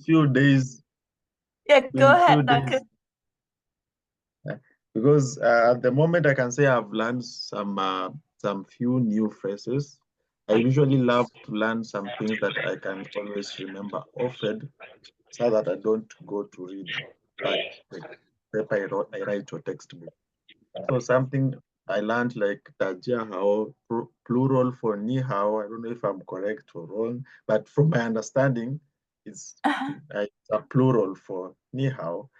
few days. Yeah, go ahead, Few days. Duncan. Because at the moment I can say I've learned some few new phrases. I usually love to learn some things that I can always remember often, so that I don't go to read back the paper I write or textbook. So something I learned like Tajia Hao, plural for Ni Hao. I don't know if I'm correct or wrong, but from my understanding, it's a plural for Ni Hao.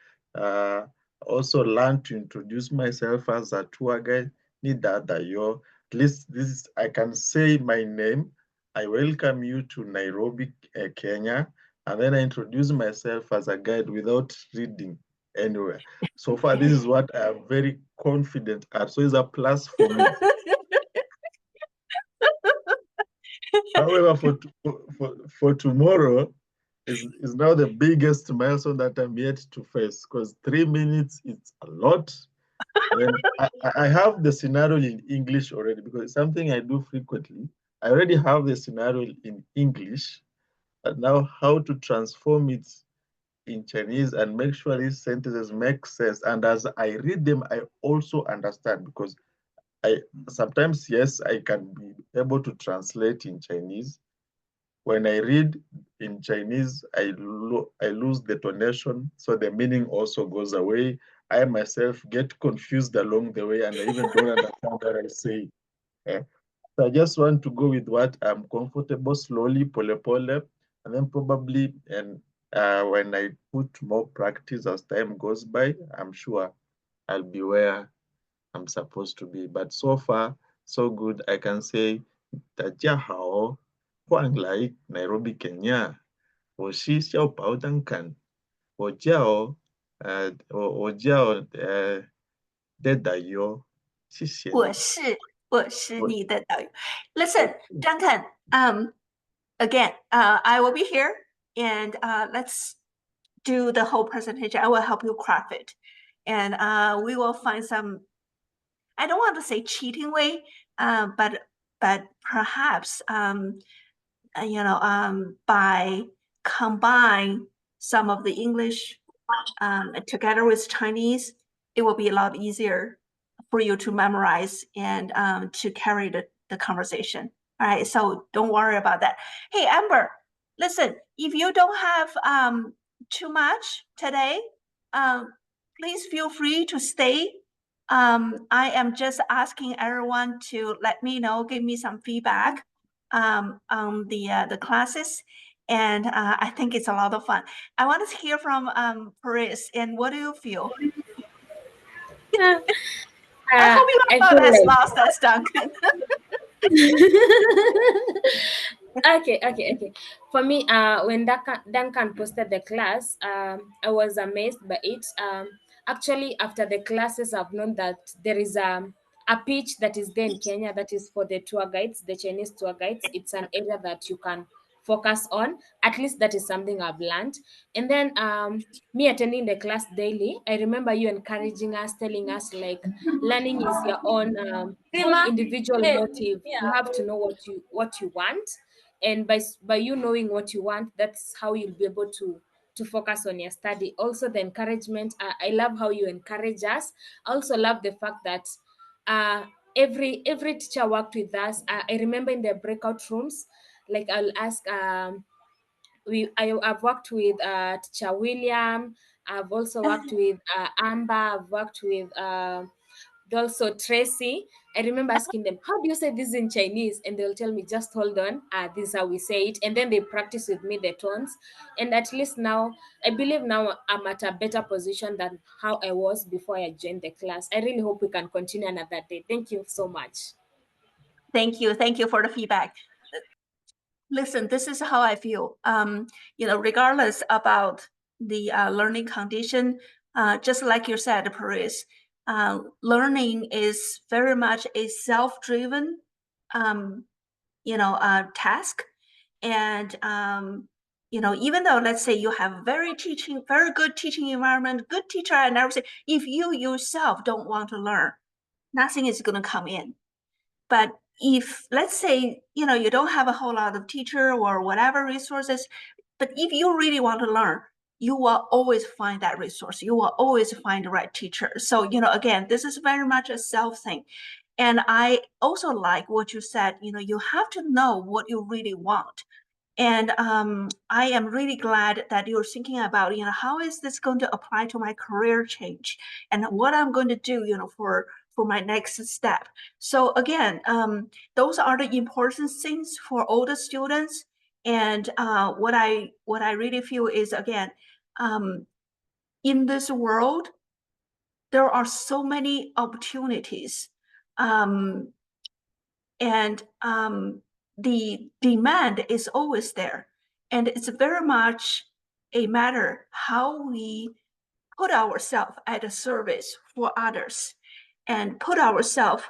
Also learned to introduce myself as a tour guide, Ni Dada Yo. At least this is, I can say my name. I welcome you to Nairobi, Kenya. And then I introduce myself as a guide without reading anywhere. So far, this is what I am very confident at. So it's a plus for me. However, for tomorrow is now the biggest milestone that I'm yet to face, because 3 minutes is a lot. And I have the scenario in English already, because it's something I do frequently. I already have the scenario in English, and now how to transform it in Chinese and make sure these sentences make sense. And as I read them, I also understand, because I sometimes, yes, I can be able to translate in Chinese. When I read in Chinese, I lose the tonation, so the meaning also goes away. I myself get confused along the way, and I even don't understand what I say. So I just want to go with what I'm comfortable, slowly, pole pole, and then probably, and when I put more practice as time goes by, I'm sure I'll be where I'm supposed to be. But so far, so good. I can say, 大家好，欢迎来 Nairobi, Kenya. 我是小宝 Duncan. 我叫Dedayo. 谢谢。我是你的导游。Listen, Duncan, again, I will be here, and let's do the whole presentation. I will help you craft it, and we will find some, I don't want to say cheating way, but perhaps by combine some of the English together with Chinese, it will be a lot easier for you to memorize and to carry the conversation. All right, so don't worry about that. Hey, Amber, listen, if you don't have too much today, please feel free to stay. I am just asking everyone to let me know, give me some feedback on the classes. And I think it's a lot of fun. I want to hear from Paris. And what do you feel? I hope you are not as lost as Duncan. Okay. For me, when Duncan posted the class, I was amazed by it. Actually, after the classes, I've known that there is a pitch that is there in Kenya that is for the tour guides, the Chinese tour guides. It's an area that you can focus on. At least that is something I've learned. And then me attending the class daily, I remember you encouraging us, telling us like learning is your own individual motive. You have to know what you want, and by you knowing what you want, that's how you'll be able to focus on your study. Also the encouragement, I love how you encourage us. I also love the fact that every teacher worked with us. I remember in the breakout rooms, like I'll ask I've worked with teacher William. I've also worked with Amber. I've worked with also Tracy. I remember asking them, how do you say this in Chinese? And they'll tell me, just hold on, this is how we say it. And then they practice with me the tones. And at least now, I believe now I'm at a better position than how I was before I joined the class. I really hope we can continue another day. Thank you so much. Thank you for the feedback. Listen, this is how I feel. Regardless about the learning condition, just like you said, Paris, learning is very much a self-driven, task. And even though, let's say, you have very good teaching environment, good teacher and everything, if you yourself don't want to learn, nothing is going to come in. But if, let's say, you don't have a whole lot of teacher or whatever resources, But if you really want to learn, you will always find that resource. You will always find the right teacher. So, again, this is very much a self thing. And I also like what you said, you have to know what you really want. And I am really glad that you're thinking about, how is this going to apply to my career change and what I'm going to do, for my next step. So again, those are the important things for all the students. And what I really feel is, again, in this world, there are so many opportunities. The demand is always there. And it's very much a matter how we put ourselves at a service for others and put ourselves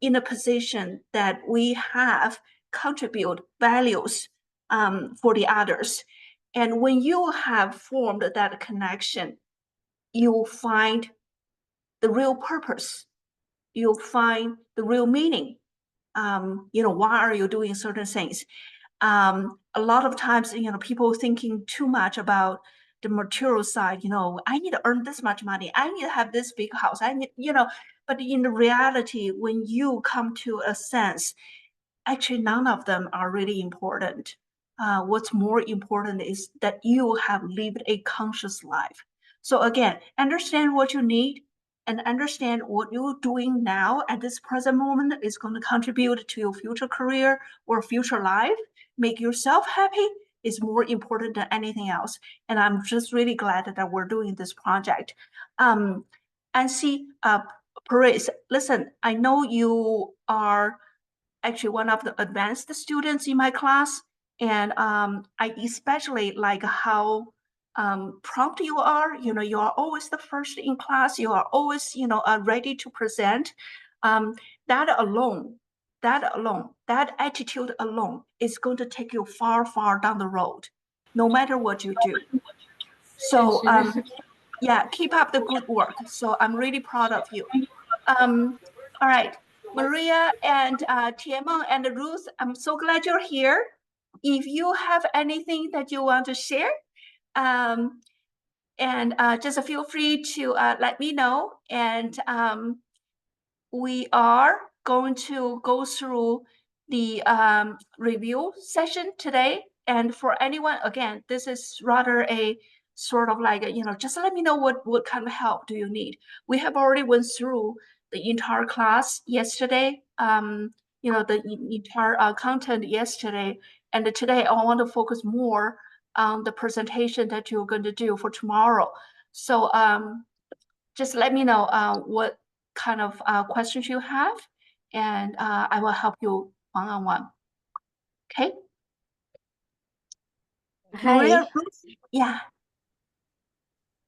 in a position that we have contribute values for the others. And when you have formed that connection, you'll find the real purpose. You'll find the real meaning. Why are you doing certain things? A lot of times, people thinking too much about the material side, I need to earn this much money. I need to have this big house. I need, but in the reality, when you come to a sense, actually none of them are really important. What's more important is that you have lived a conscious life. So again, understand what you need and understand what you're doing now at this present moment is going to contribute to your future career or future life. Make yourself happy is more important than anything else. And I'm just really glad that we're doing this project. And see, Perez, listen, I know you are actually one of the advanced students in my class. And I especially like how prompt you are. You are always the first in class. You are always, ready to present. That attitude alone is going to take you far, far down the road, no matter what you do. So yeah, keep up the good work. So I'm really proud of you. All right, Maria and Tiemon and Ruth, I'm so glad you're here. If you have anything that you want to share, just feel free to let me know. And we are going to go through the review session today. And for anyone, again, this is rather a sort of like, just let me know what kind of help do you need. We have already went through the entire class yesterday, the entire content yesterday. And today I want to focus more on the presentation that you're going to do for tomorrow. So just let me know what kind of questions you have, and I will help you one-on-one. Okay? Hi. Maria, yeah.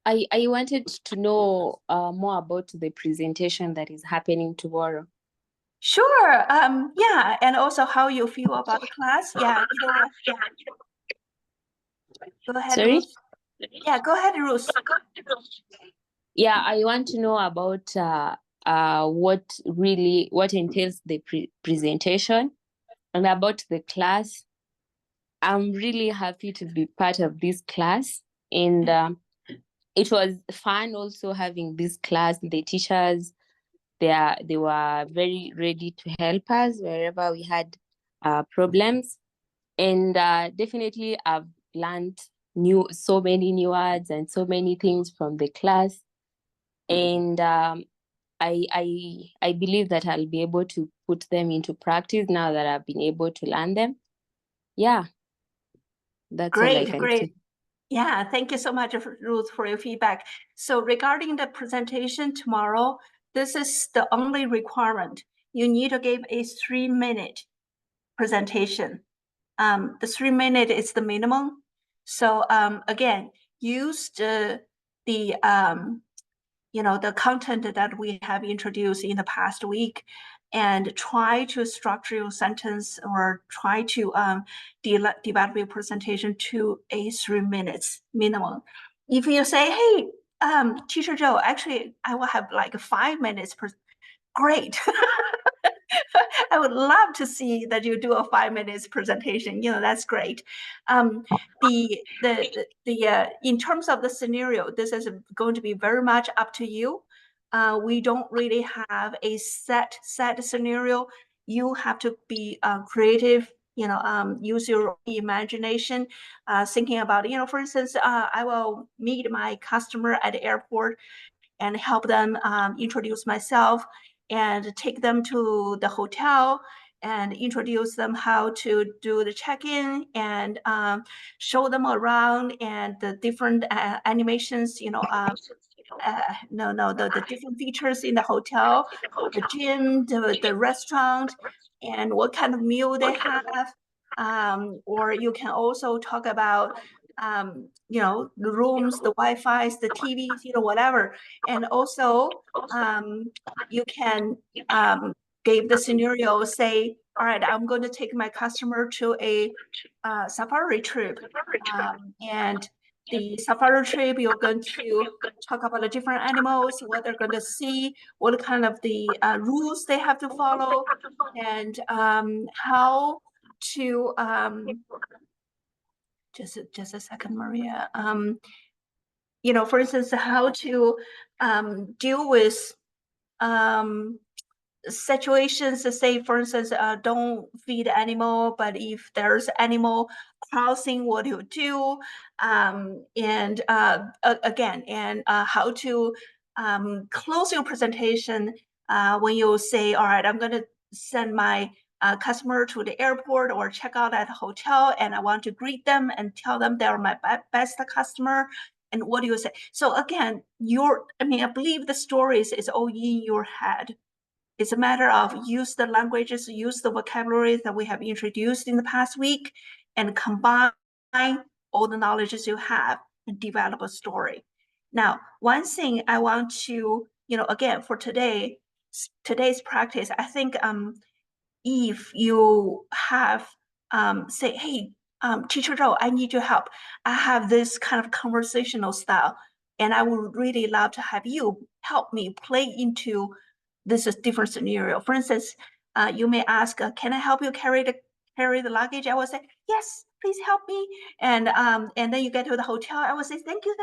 I wanted to know more about the presentation that is happening tomorrow. Sure. Yeah, and also how you feel about the class. Yeah. Go ahead, Sorry? Ruth. Yeah, go ahead, Ruth. Yeah, I want to know about what entails the presentation and about the class. I'm really happy to be part of this class, and it was fun also having this class. The teachers, they were very ready to help us wherever we had problems, and definitely I've learned so many new words and so many things from the class, and I believe that I'll be able to put them into practice now that I've been able to learn them. Yeah, that's all I can say. Yeah, thank you so much, Ruth, for your feedback. So regarding the presentation tomorrow, this is the only requirement. You need to give a 3-minute presentation. The 3-minute is the minimum. So again, use the content that we have introduced in the past week, and try to structure your sentence or try to develop your presentation to a 3 minutes minimum. If you say, hey, Teacher Joe, actually, I will have like 5 minutes per. Great. I would love to see that you do a 5 minutes presentation. That's great. In terms of the scenario, this is going to be very much up to you. We don't really have a set scenario. You have to be creative. Use your imagination, thinking about, for instance, I will meet my customer at the airport and help them introduce myself and take them to the hotel and introduce them how to do the check-in and show them around and the different animations, the different features in the hotel, the gym, the restaurant, and what kind of meal they have. Or you can also talk about, the rooms, the Wi-Fi's, the TVs, whatever. And also, you can give the scenario, say, all right, I'm going to take my customer to a safari trip. And the safari trip, you're going to talk about the different animals, what they're going to see, what kind of the rules they have to follow, and how to, just a second, Maria. For instance, how to deal with situations, say, for instance, don't feed animal, but if there's animal crossing, what do you do? And again, and how to close your presentation when you say, all right, I'm going to send my customer to the airport or check out at a hotel, and I want to greet them and tell them they're my best customer. And what do you say? So again, I believe the stories is all in your head. It's a matter of use the languages, use the vocabulary that we have introduced in the past week, and combine all the knowledges you have and develop a story. Now, one thing I want to, again, for today's practice, I think if you have, say, hey, Teacher Zhou, I need your help. I have this kind of conversational style, and I would really love to have you help me play into this is different scenario. For instance, you may ask, can I help you carry the luggage? I will say, yes, please help me. And then you get to the hotel, I will say, thank you.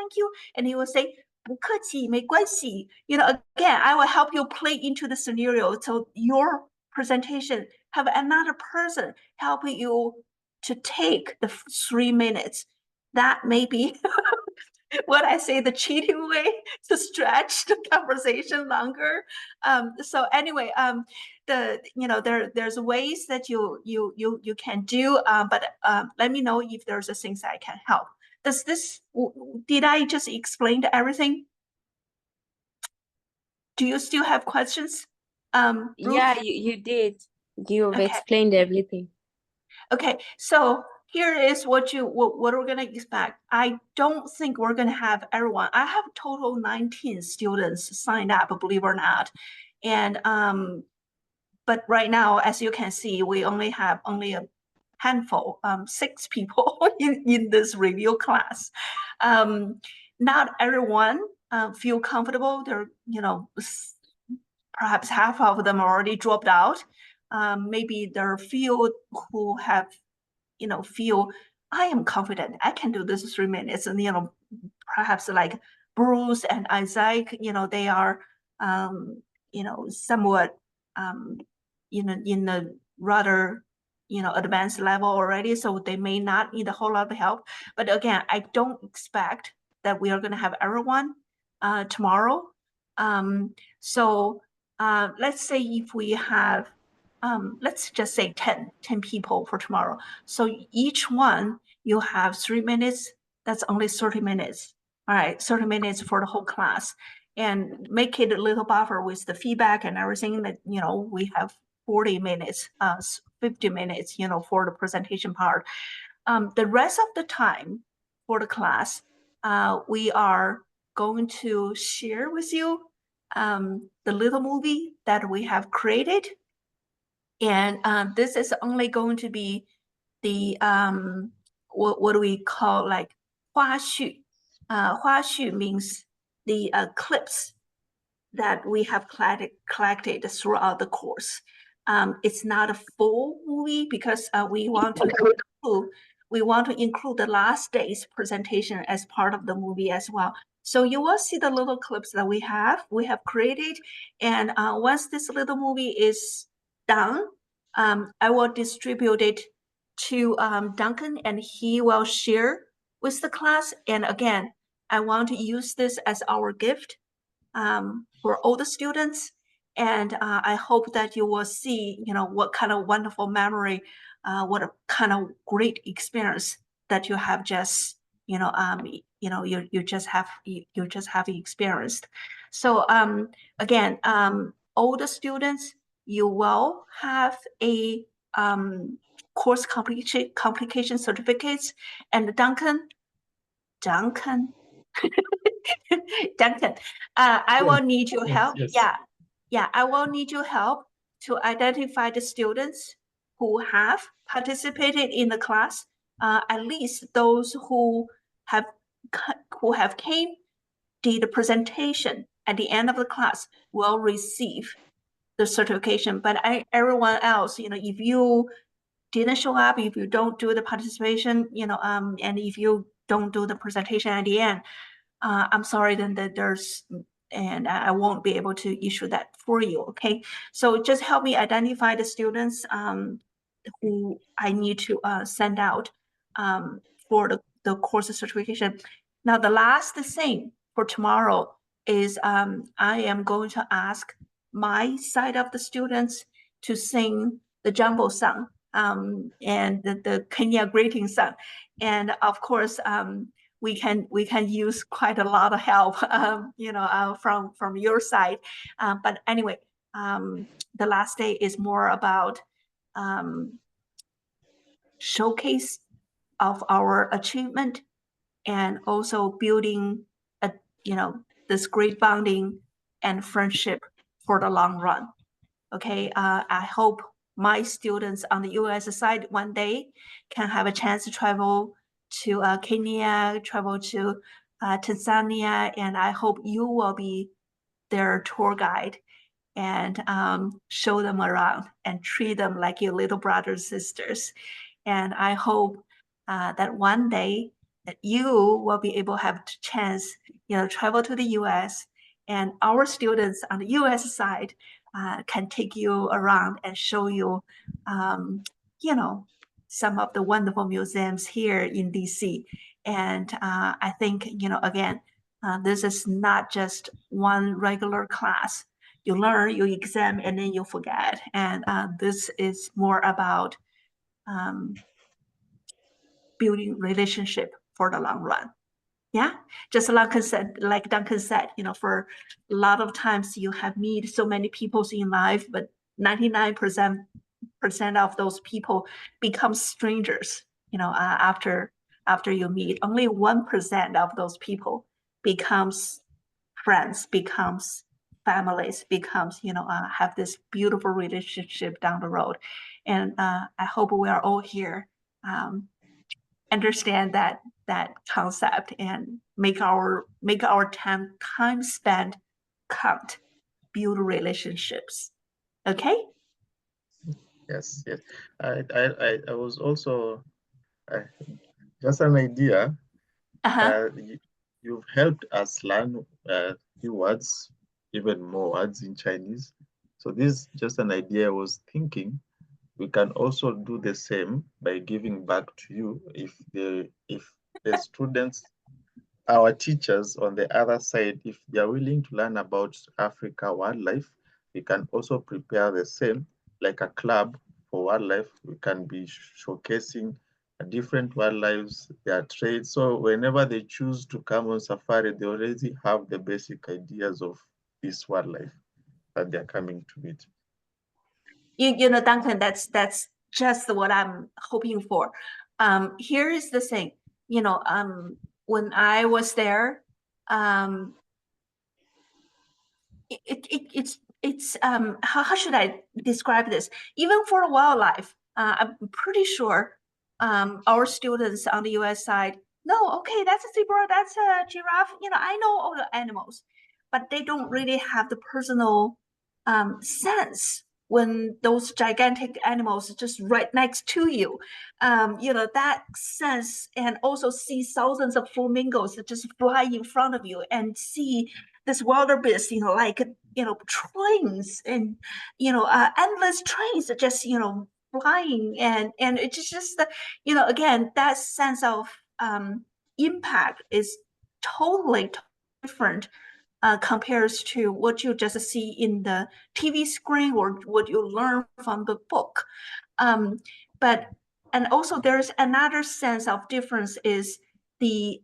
And you will say, 不客气，没关系. Again, I will help you play into the scenario. So your presentation have another person helping you to take the 3 minutes. That may be what I say, the cheating way to stretch the conversation longer. So anyway, there's ways that you can do, but let me know if there's things I can help. Did I just explain everything? Do you still have questions? Yeah, you did. You've explained everything. Okay, so here is what we're going to expect. I don't think we're going to have everyone. I have total 19 students signed up, believe it or not. And but right now, as you can see, we only have a handful, 6 people in this review class. Not everyone feel comfortable. They're, perhaps half of them already dropped out. Maybe there are few who have, feel I am confident I can do this 3 minutes, and perhaps like Bruce and Isaac, they are, somewhat, in a rather, advanced level already, so they may not need a whole lot of help. But again, I don't expect that we are going to have everyone tomorrow. So let's say if we have, let's just say 10 people for tomorrow. So each one, you have 3 minutes. That's only 30 minutes. All right, 30 minutes for the whole class. And make it a little buffer with the feedback and everything that, we have 40 minutes, 50 minutes, for the presentation part. The rest of the time for the class, we are going to share with you the little movie that we have created. And this is only going to be the, what do we call, like 花絮. 花絮 means the clips that we have collected throughout the course. It's not a full movie because we want to include the last day's presentation as part of the movie as well. So you will see the little clips that we have created. And once this little movie is done, I will distribute it to Duncan, and he will share with the class. And again, I want to use this as our gift for all the students. And I hope that you will see, what kind of wonderful memory, what a kind of great experience that you have just, you just have experienced. So again, all the students, you will have a course complication certificates. And Duncan, I will need your help. Yes. Yeah, I will need your help to identify the students who have participated in the class. At least those who have came, did the presentation at the end of the class will receive the certification. But everyone else, if you didn't show up, if you don't do the participation, and if you don't do the presentation at the end, I'm sorry, then and I won't be able to issue that for you, okay? So just help me identify the students who I need to send out for the course certification. Now, the last thing for tomorrow is I am going to ask my side of the students to sing the Jumbo song and the Kenya greeting song. And of course, we can use quite a lot of help, from your side. But anyway, the last day is more about showcase of our achievement and also building this great bonding and friendship for the long run. Okay, I hope my students on the US side one day can have a chance to travel to Kenya, travel to Tanzania, and I hope you will be their tour guide and show them around and treat them like your little brothers, sisters. And I hope that one day that you will be able to have a chance, travel to the US, and our students on the US side can take you around and show you, some of the wonderful museums here in DC. And I think, again, this is not just one regular class. You learn, you exam, and then you forget. And this is more about building relationship for the long run. Yeah, just like Duncan said, for a lot of times you have meet so many people in life, but 99% of those people become strangers, after you meet. Only 1% of those people becomes friends, becomes families, becomes, have this beautiful relationship down the road. And I hope we are all here understand that concept and make our time spent count, build relationships. Okay. Yes. I was also just an idea. You've helped us learn few words, even more words in Chinese. So this is just an idea. I was thinking we can also do the same by giving back to you. If the students, our teachers on the other side, if they are willing to learn about Africa wildlife, we can also prepare the same, like a club for wildlife. We can be showcasing different wildlife, their traits. So whenever they choose to come on safari, they already have the basic ideas of this wildlife that they're coming to meet. Duncan, that's just what I'm hoping for. Here is the thing, when I was there, it's how should I describe this? Even for wildlife, I'm pretty sure our students on the US side know, okay, that's a zebra, that's a giraffe. I know all the animals, but they don't really have the personal sense when those gigantic animals just right next to you, that sense, and also see thousands of flamingos that just fly in front of you, and see this wildebeest, like, trains, and, endless trains that just, flying, and it's just, again, that sense of impact is totally different compares to what you just see in the TV screen or what you learn from the book. And also there's another sense of difference is the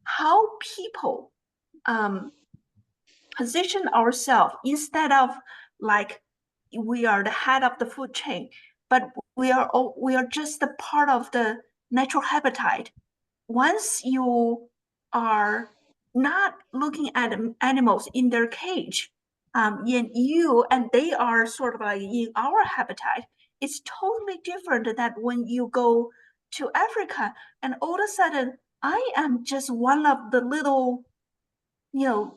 how people position ourselves, instead of like we are the head of the food chain, but we are just a part of the natural habitat. Once you are not looking at animals in their cage, and they are sort of like in our habitat, it's totally different that when you go to Africa and all of a sudden I am just one of the little,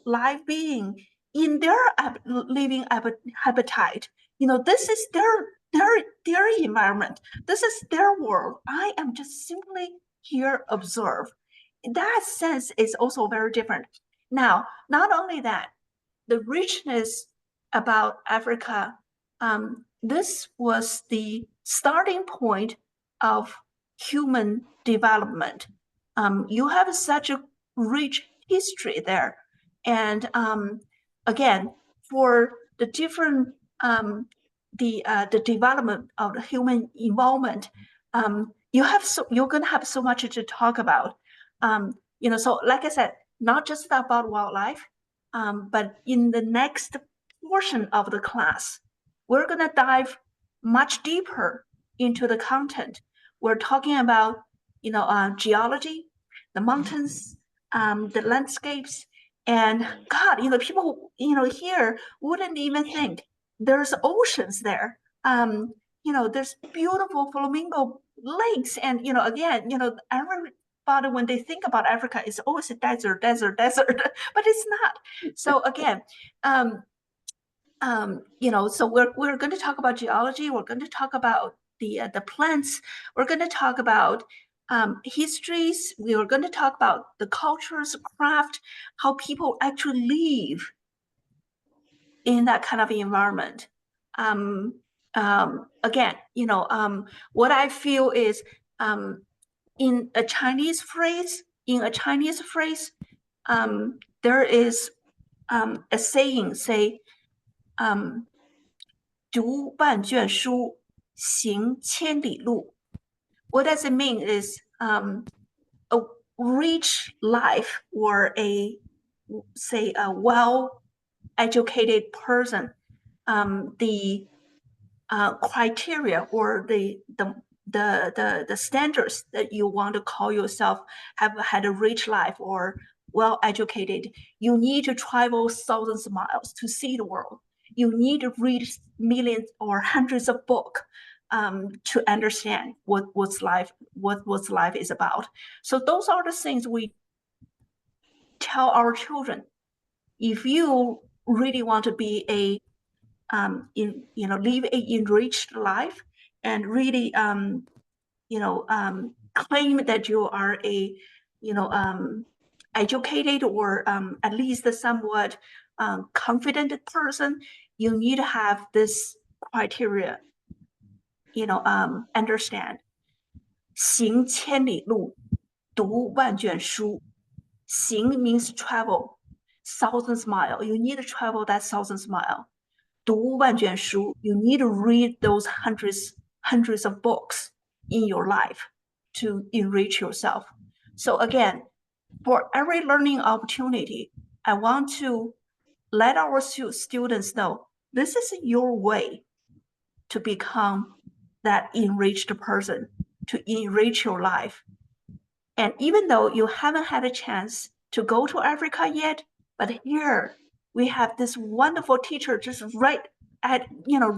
live being in their living habitat. This is their environment. This is their world. I am just simply here observe. That sense is also very different. Now, not only that, the richness about Africa, this was the starting point of human development. You have such a rich history there. And again, for the different, the development of the human involvement, you're going to have so much to talk about. So like I said, not just about wildlife, but in the next portion of the class, we're going to dive much deeper into the content. We're talking about, geology, the mountains, the landscapes, and God, people, here wouldn't even think there's oceans there. There's beautiful flamingo lakes, and again, everybody, when they think about Africa, it's always a desert, but it's not. So again, so we're going to talk about geology. We're going to talk about the plants. We're going to talk about histories. We are going to talk about the cultures, craft, how people actually live in that kind of environment. Again, what I feel is in a Chinese phrase, there is a saying, say, 读万卷书，行千里路. What does it mean is a rich life, or a well-educated person, the criteria or the standards that you want to call yourself have had a rich life or well-educated, you need to travel thousands of miles to see the world. You need to read millions or hundreds of books to understand what life is about. So those are the things we tell our children. If you really want to be live a enriched life and really claim that you are a educated or at least a somewhat confident person, you need to have this criteria, understand. 行千里路，读万卷书. 行 means travel, thousands miles. You need to travel that thousands mile. 读万卷书, you need to read those hundreds of books in your life to enrich yourself. So again, for every learning opportunity, I want to let our students know this is your way to become that enriched person, to enrich your life. And even though you haven't had a chance to go to Africa yet, but here we have this wonderful teacher just right in our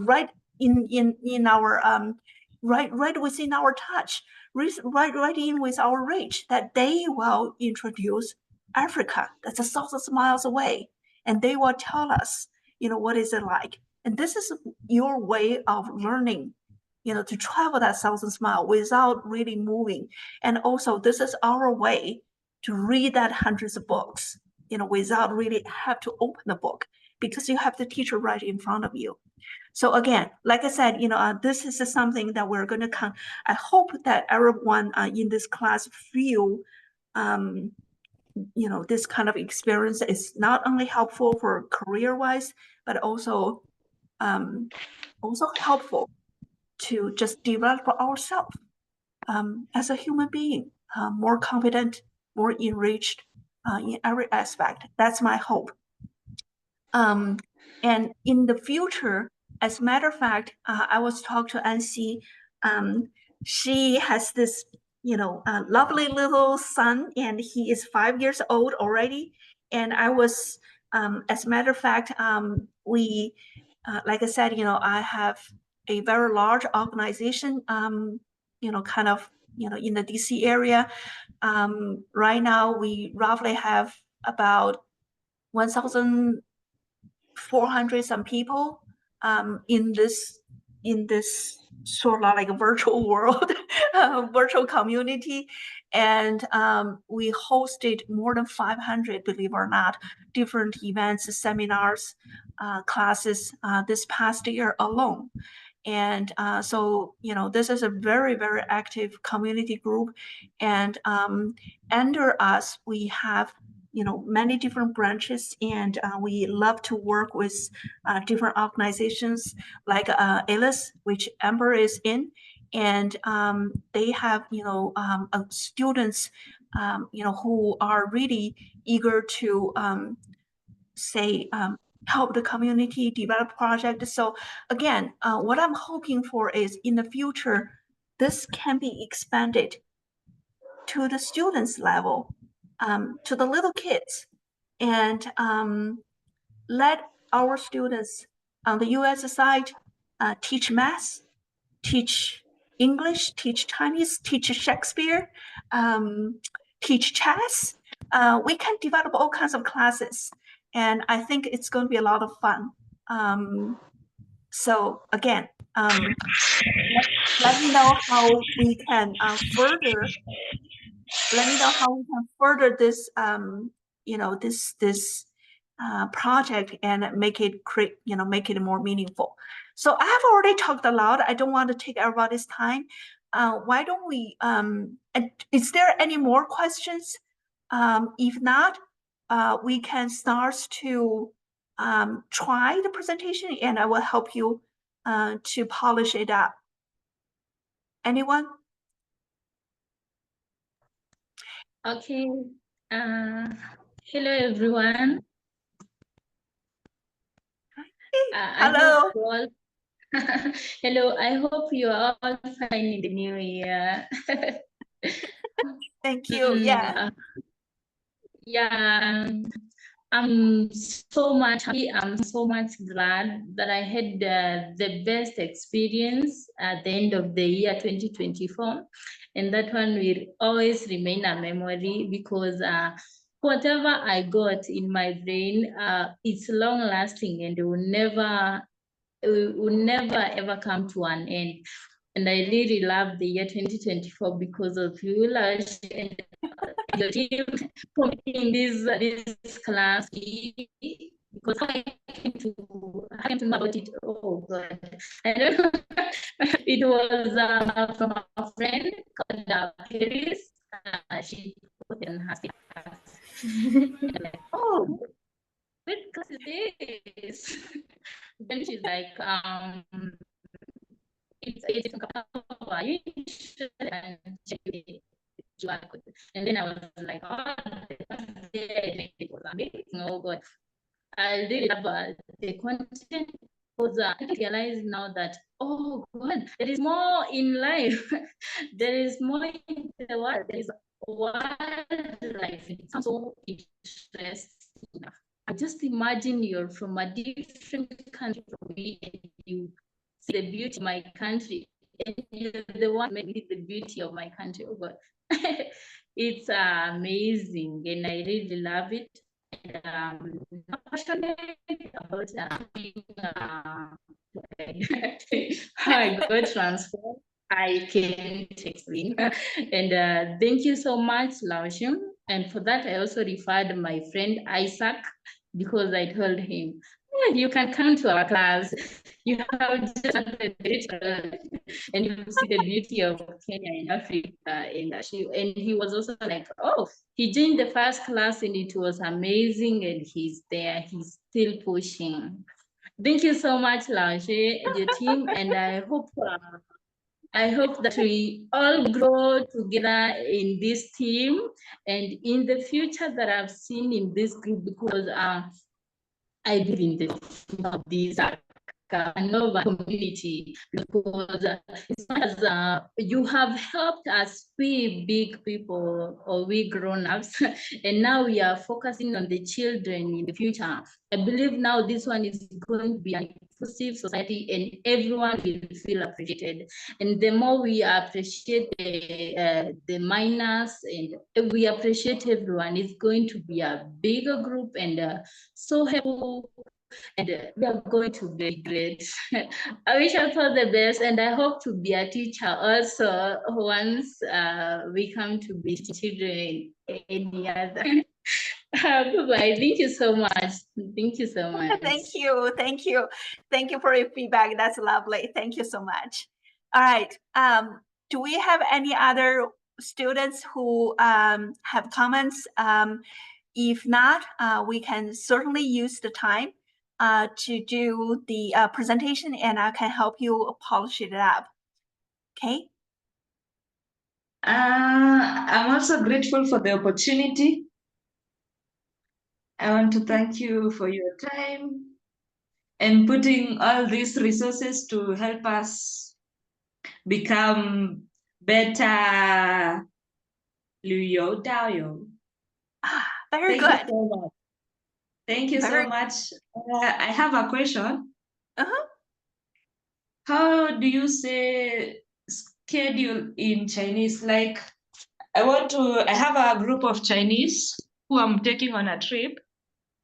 right within our touch, right in with our reach, that they will introduce Africa. That's thousands of miles away, and they will tell us, what is it like. And this is your way of learning, to travel that 1,000 miles without really moving. And also this is our way to read that hundreds of books, without really have to open the book, because you have the teacher right in front of you. So again, like I said, this is something that we're going to I hope that everyone in this class feel, this kind of experience is not only helpful for career-wise, but also helpful to just develop ourselves as a human being, more confident, more enriched in every aspect. That's my hope. And in the future, as a matter of fact, I was talking to Anxi. She has this, lovely little son, and he is 5 years old already. And I was, as a matter of fact, we, like I said, I have a very large organization, kind of, in the DC area. Right now, we roughly have about 1,400 some people in this sort of like a virtual world, virtual community. And we hosted more than 500, believe it or not, different events, seminars, classes this past year alone. And so, this is a very, very active community group. And under us, we have, many different branches, and we love to work with different organizations like AYLUS, which Amber is in. And they have, students, who are really eager to help the community develop projects. So again, what I'm hoping for is in the future, this can be expanded to the students level, to the little kids, and let our students on the US side teach math, teach English, teach Chinese, teach Shakespeare, teach chess. We can develop all kinds of classes. And I think it's going to be a lot of fun. So again, let me know how we can further. Let me know how we can further this, this project and make it make it more meaningful. So I have already talked a lot. I don't want to take everybody's time. Why don't we? Is there any more questions? If not, we can start to try the presentation, and I will help you to polish it up. Anyone? Okay. Hello, everyone. Hello. Hello. I hope you are all fine in the new year. Thank you. Yeah. Yeah. I'm so much happy. I'm so much glad that I had the best experience at the end of the year 2024. And that one will always remain a memory, because whatever I got in my brain, it's long lasting, and it will never ever come to an end. And I really love the year 2024 because of you, Lash, and the team committing this class, because I came to know about it. Oh God, I don't know. It was from a friend called Paris. She put in her status. Like, oh, what class is this? Then she's like, it's from CAPA. You should check it. And then I was like, oh, it was amazing. Oh God, I really love the content, because I realize now that, oh God, there is more in life. There is more in the world. There is wildlife. It sounds so interesting. I just imagine you're from a different country from me, and you see the beauty of my country, and you're the one with the beauty of my country. Oh God. It's amazing, and I really love it. And, passionate about how I got transformed. I can't explain. And thank you so much, Laoshun. And for that, I also referred my friend Isaac, because I told him, you can come to our class. You have just and you see the beauty of Kenya and Africa. And he was also like, oh, he joined the first class and it was amazing. And he's there, he's still pushing. Thank you so much, Laoshi, and your team. And I hope that we all grow together in this team and in the future that I've seen in this group, because I live in the team of this NoVA community, because as much as you have helped us, we big people or we grown-ups, and now we are focusing on the children in the future. I believe now this one is going to be an inclusive society and everyone will feel appreciated. And the more we appreciate the minors and we appreciate everyone, it's going to be a bigger group and so helpful. And we are going to be great. I wish us all the best, and I hope to be a teacher also once we come to be children any other. Bye-bye. Thank you so much. Thank you so much. Thank you. Thank you. Thank you for your feedback. That's lovely. Thank you so much. All right. Do we have any other students who have comments? If not, we can certainly use the time to do the presentation, and I can help you polish it up. Okay. I'm also grateful for the opportunity. I want to thank you for your time and putting all these resources to help us become better Luyo Daoyo. Very good. Thank you so much. I have a question. How do you say schedule in Chinese? Like, I have a group of Chinese who I'm taking on a trip,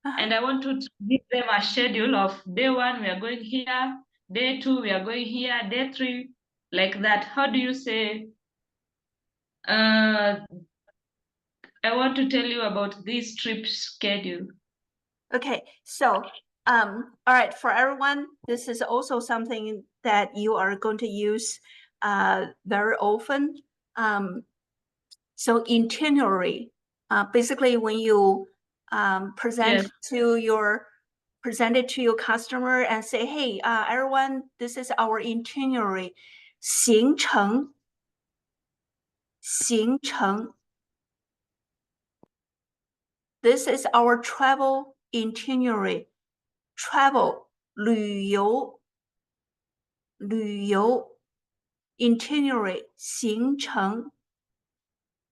and I want to give them a schedule of day 1, we are going here, day 2, we are going here, day 3, like that. How do you say, I want to tell you about this trip schedule. Okay, so, all right, for everyone, this is also something that you are going to use very often. So itinerary, basically when you present it to your customer and say, hey, everyone, this is our itinerary. 行程. This is our travel itinerary. Travel, 旅游 itinerary, 行程.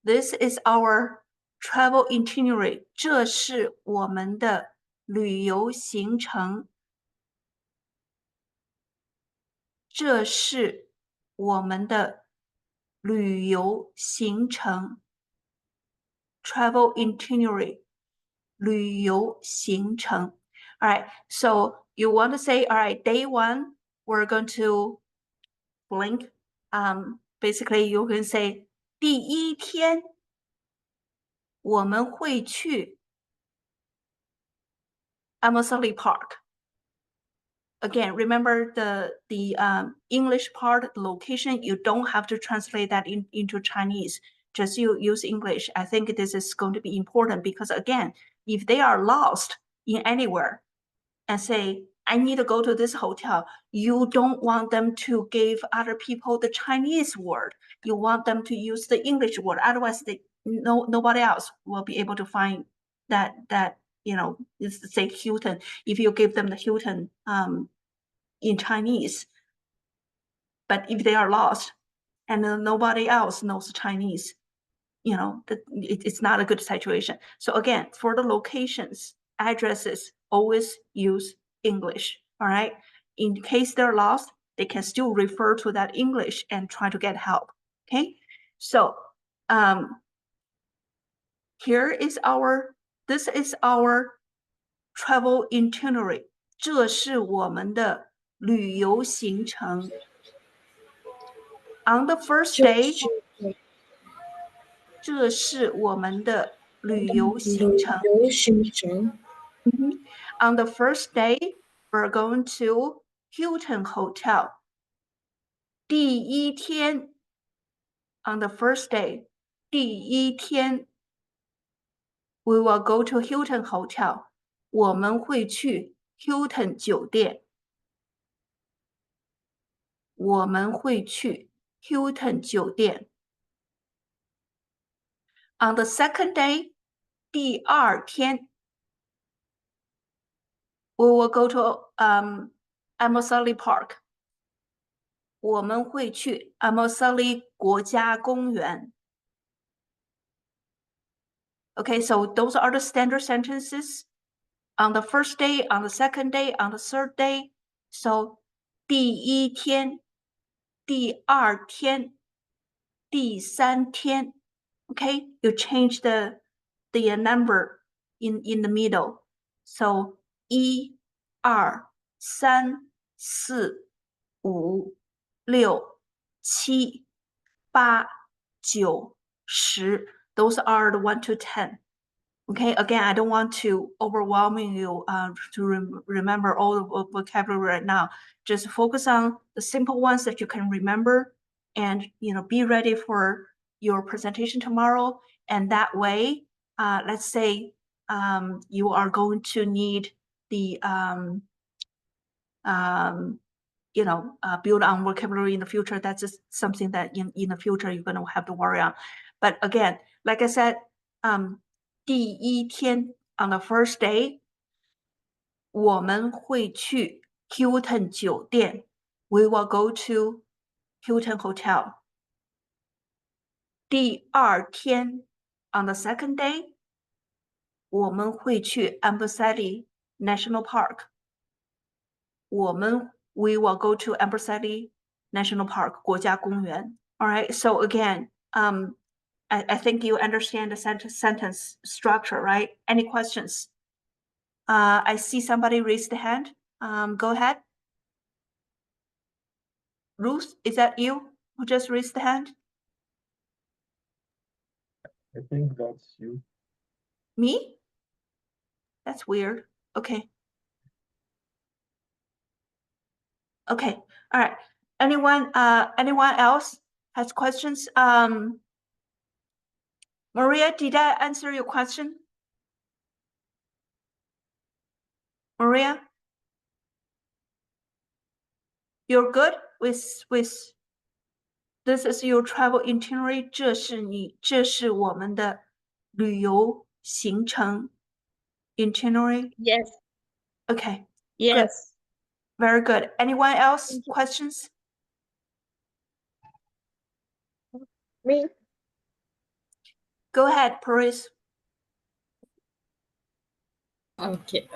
This is our travel itinerary. 这是我们的旅游行程。这是我们的旅游行程。Travel itinerary, 旅游行程. All right, so you want to say, all right, day 1, we're going to blank. Basically, you can say, 第一天我们会去 Amosali Park. Again, remember the English part, the location, you don't have to translate that into Chinese. Just you use English. I think this is going to be important because, again, if they are lost in anywhere and say, I need to go to this hotel, you don't want them to give other people the Chinese word. You want them to use the English word. Otherwise, nobody else will be able to find that say Hilton. If you give them the Hilton in Chinese, but if they are lost and nobody else knows Chinese, it's not a good situation. So again, for the locations, addresses, always use English, all right? In case they're lost, they can still refer to that English and try to get help, okay? So this is our travel itinerary， 这是我们的旅游行程。On the first day， 这是我们的旅游行程。On the first day, we're going to Hilton Hotel. 第一天 on the first day, 第一天 we will go to Hilton Hotel. 我们会去 Hilton 酒店。我们会去 Hilton 酒店。On the second day, 第二天 we will go to Amosali Park. 我们会去 Amosali 国家公园。Okay, so those are the standard sentences. On the first day, on the second day, on the third day. So 第一天、第二天、第三天。Okay, you change the number in the middle. So 1、2、3、4、5、6、7、8、9、10. Those are the 1 to 10. Okay, again, I don't want to overwhelm you to remember all the vocabulary right now. Just focus on the simple ones that you can remember, and be ready for your presentation tomorrow. And that way, let's say you are going to need the build on vocabulary in the future. That's just something that in the future you're going to have to worry on. But again, like I said, 第一天 on the first day, 我们会去 Hilton 酒店。We will go to Hilton Hotel. 第二天 on the second day, 我们会去 Amboseli National Park. We will go to Amboseli National Park, 国家公园. All right, so again, I think you understand the sentence structure, right? Any questions? I see somebody raise the hand. Go ahead. Ruth, is that you who just raised the hand? I think that's you. Me? That's weird. Okay. Okay. All right. Anyone else has questions? Maria, did I answer your question? Maria? You're good with this is your travel itinerary. 这是我们的旅游行程 itinerary. Yes. Okay. Yes. Good. Very good. Anyone else questions? Me. Go ahead, Paris. Okay.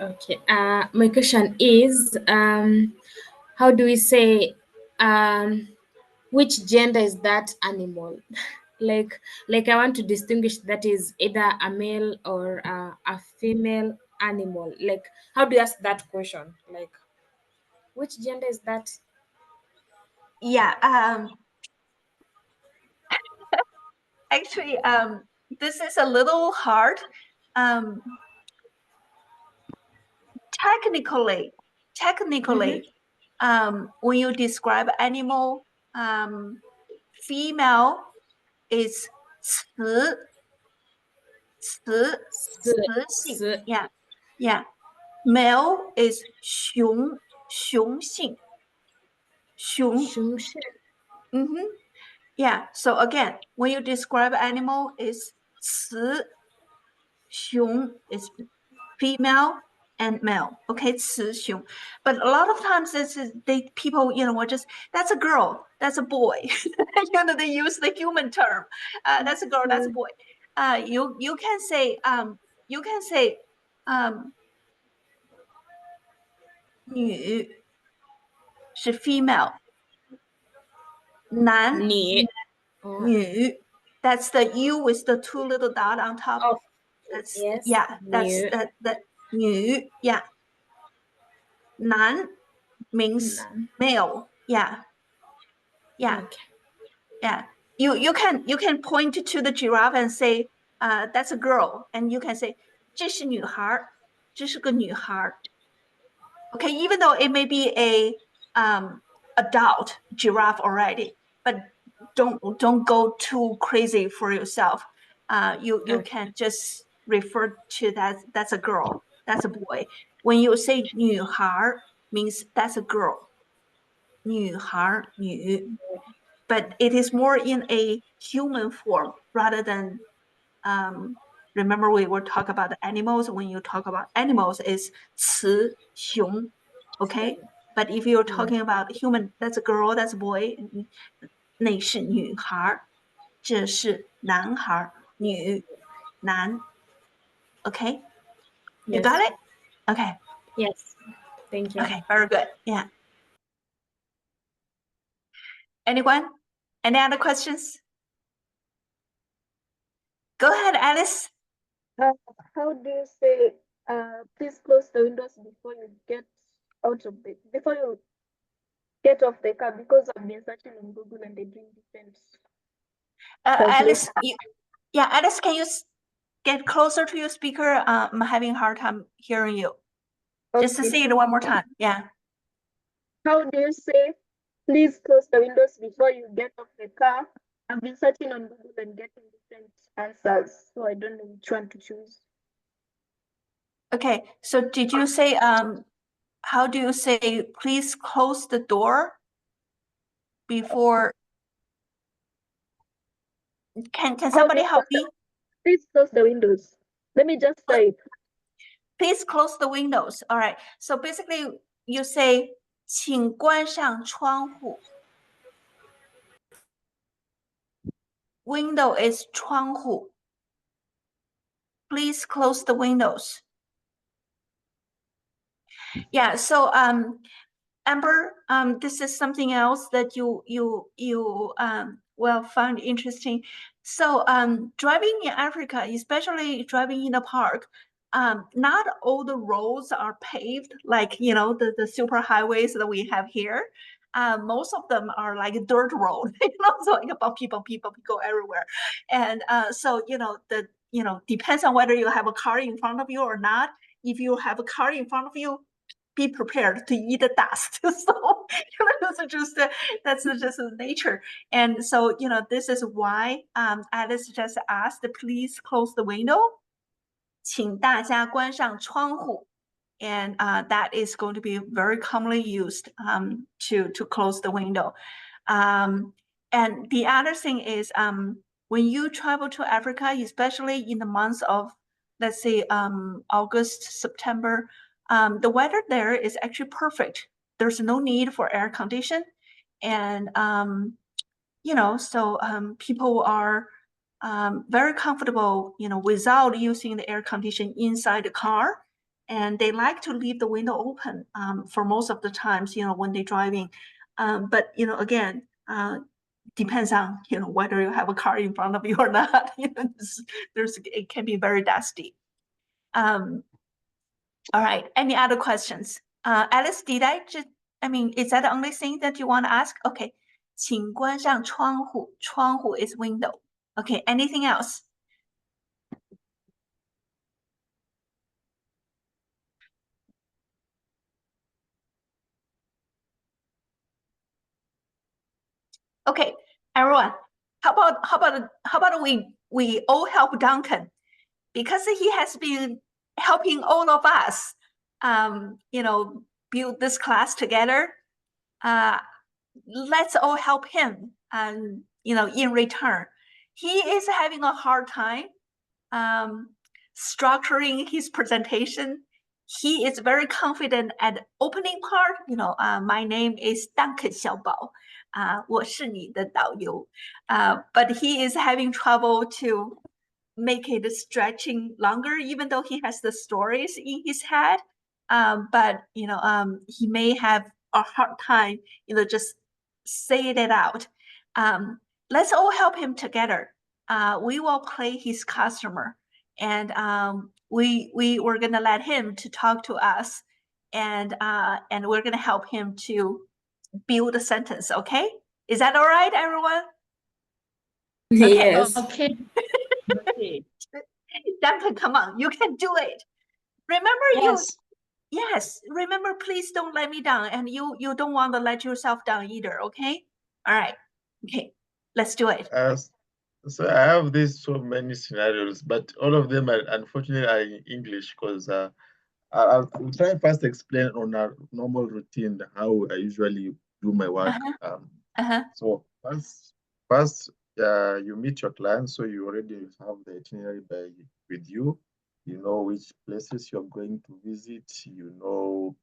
My question is, how do we say, which gender is that animal? like I want to distinguish that is either a male or a female animal. Like, how do you ask that question? Like, which gender is that? Yeah. Actually, this is a little hard. Technically, when you describe animal, female is 雌性. Yeah. Male is 雄性. Yeah. So again, when you describe animal, is 雌, 雄 is female and male. Okay, 雌雄. But a lot of times people, that's a girl, that's a boy. They use the human term. That's a girl, that's a boy. You can say 女是 female. 男 女 that's the U with the two little dot on top. Oh, That's yes. yeah. That's new. that 女 yeah. 男 means male, yeah. Yeah. Okay. Yeah. You can point to the giraffe and say, that's a girl, and you can say, 这是女孩，这是个女孩。Okay, even though it may be a adult giraffe already, but don't go too crazy for yourself. You can just refer to that's a girl, that's a boy. When you say 女孩 means that's a girl. 女孩女 but it is more in a human form rather than remember we were talking about the animals. When you talk about animals, it's 雌雄, okay? But if you're talking about human, that's a girl, that's a boy. 那是女孩，这是男孩，女男。Okay? You got it? Okay. Yes. Thank you. Okay, very good. Yeah. Anyone? Any other questions? Go ahead, Alice. How do you say, please close the windows before you get off the car, because I've been searching on Google and they bring different. Alice, Alice, can you get closer to your speaker? I'm having a hard time hearing you. Okay. Just to say it one more time. Yeah. How do you say, please close the windows before you get off the car? I've been searching on Google and getting different answers, so I don't know which one to choose. Okay, so did you say, how do you say, please close the door before? Can somebody help me? Please close the windows. Let me just say it. Please close the windows. All right, so basically you say, 请关上窗户. Window is 窗户. Please close the windows. Yeah, so Amber, this is something else that you will find interesting. So driving in Africa, especially driving in a park, not all the roads are paved like, you know, the super highways that we have here. Most of them are like a dirt road, you know, so like bumpy go everywhere. And so, you know, depends on whether you have a car in front of you or not. If you have a car in front of you, be prepared to eat the dust. So, you know, that's just nature. And so, you know, this is why Alice just asked, please close the window. 请大家关上窗户. And that is going to be very commonly used to close the window. And the other thing is when you travel to Africa, especially in the months of, let's say, August, September, the weather there is actually perfect. There's no need for air condition. And, you know, so people are very comfortable, you know, without using the air condition inside the car. And they like to leave the window open for most of the times, you know, when they're driving. But, you know, again, depends on, you know, whether you have a car in front of you or not. You know, it can be very dusty. All right, any other questions? Alice, I mean, is that the only thing that you want to ask? Okay, 请关上窗户. 窗户 is window. Okay, anything else? Okay, everyone, how about we all help Duncan, because he has been helping all of us, you know, build this class together. Let's all help him, you know, in return. He is having a hard time structuring his presentation. He is very confident at the opening part. You know, my name is Duncan Xiaobao. 我是你的导游. But he is having trouble to make it stretching longer, even though he has the stories in his head. But, you know, he may have a hard time, you know, just saying it out. Let's all help him together. We will play his customer. And we were gonna let him to talk to us, and we're gonna help him to build a sentence. Okay, is that all right, everyone? Yes. Okay. Okay. Duncan, come on, you can do it. Remember, Yes. yes, remember, please don't let me down, and you don't want to let yourself down either. Okay, all right, okay, let's do it. So I have these so many scenarios, but all of them are unfortunately in English, because I'll try and first explain on our normal routine how I usually do my work. So first, you meet your client, so you already have the itinerary with you. You know which places you're going to visit. You know,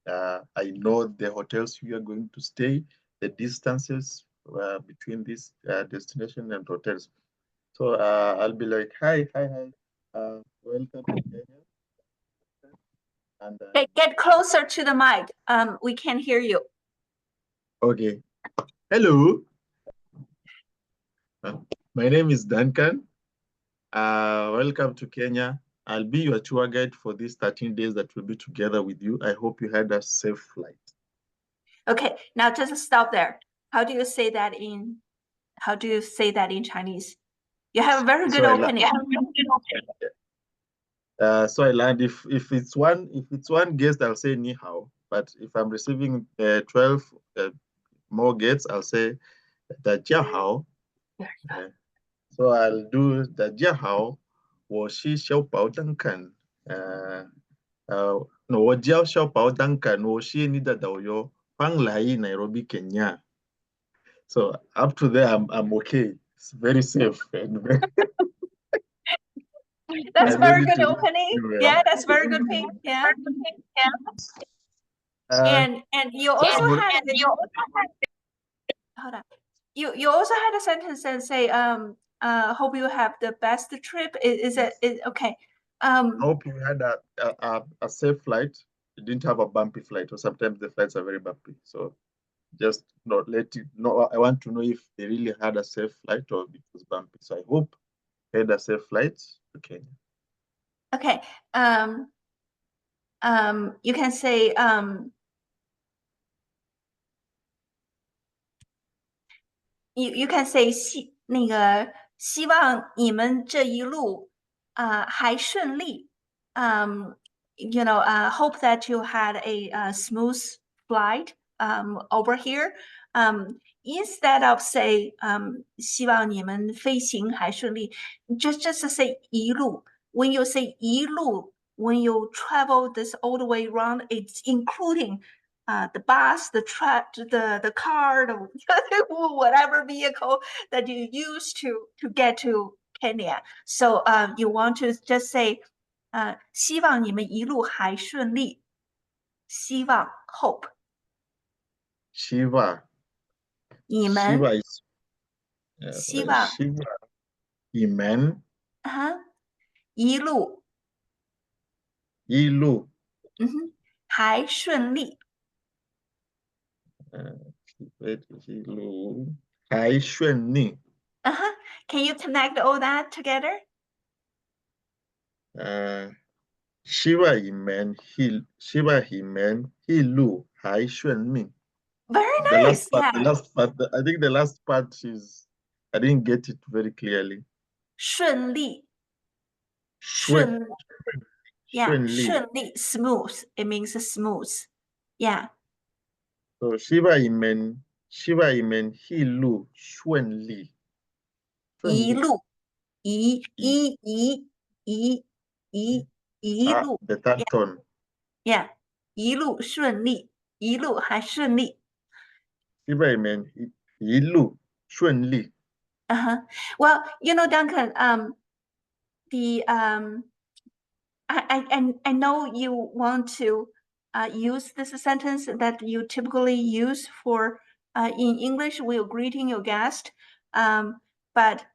I know the hotels you are going to stay, the distances between this destination and hotels. So I'll be like, hi, welcome to Kenya. And Get closer to the mic. We can't hear you. okay. Hello. My name is Duncan. Welcome to Kenya. I'll be your tour guide for these 13 days that we'll be together with you. I hope you had a safe flight. Okay, now just stop there. How do you say that in Chinese? You have a very good opening. So I learned if it's one guest, I'll say ni hao. But if I'm receiving 12 more guests, I'll say the jia hao. So I'll do the jia hao. 我是小宝 Duncan. No, 我叫小宝 Duncan. 我是你的导游，欢迎来 Nairobi, Kenya. So up to there, I'm okay. It's very safe. That's very good opening. Yeah, that's very good thing. Yeah. And you also had hold on. You also had a sentence that say hope you have the best trip. Is okay? I hope you had a safe flight. You didn't have a bumpy flight, or sometimes the flights are very bumpy. So just not let you know. I want to know if they really had a safe flight or it was bumpy. So I hope they had a safe flight to Kenya. Okay. You can say you can say 希望你们这一路还顺利。You know, hope that you had a smooth flight over here. Instead of say 希望你们飞行还顺利, just say 一路. When you say 一路, when you travel this all the way around, it's including the bus, the truck, the car, whatever vehicle that you use to get to Kenya. So you want to just say 希望你们一路还顺利。希望 hope. Shiva. 你们 Shiva is 希望 Shiva. Imen. 一路 Ilu. 还顺利。Ilu. Hai Xuan Ni. Can you connect all that together? Shiva Imen Hilu Hai Xuan Ni. Very nice. The last part, I think the last part is, I didn't get it very clearly. 顺利 Yeah, 顺利 smooth. It means smooth. Yeah. So Shiva Imen Hilu Xuan Li. 一路一路 The third tone. Yeah. 一路顺利一路还顺利。Shiva Imen Hilu Xuan Li. Well, you know, Duncan, I know you want to use this sentence that you typically use for in English when you're greeting your guest, but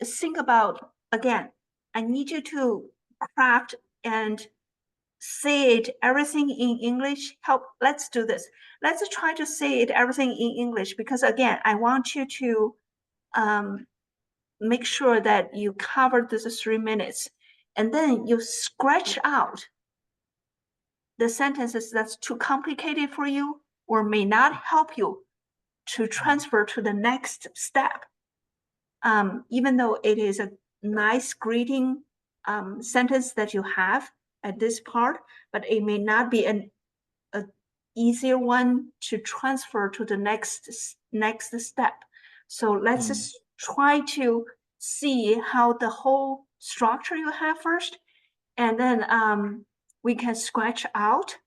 think about, again, I need you to craft and say it everything in English. Let's do this. Let's try to say it everything in English, because again, I want you to make sure that you cover this 3 minutes. and then you scratch out the sentences that's too complicated for you or may not help you to transfer to the next step. Even though it is a nice greeting sentence that you have at this part, but it may not be an easier one to transfer to the next step. So let's just try to see how the whole structure you have first, and then we can scratch out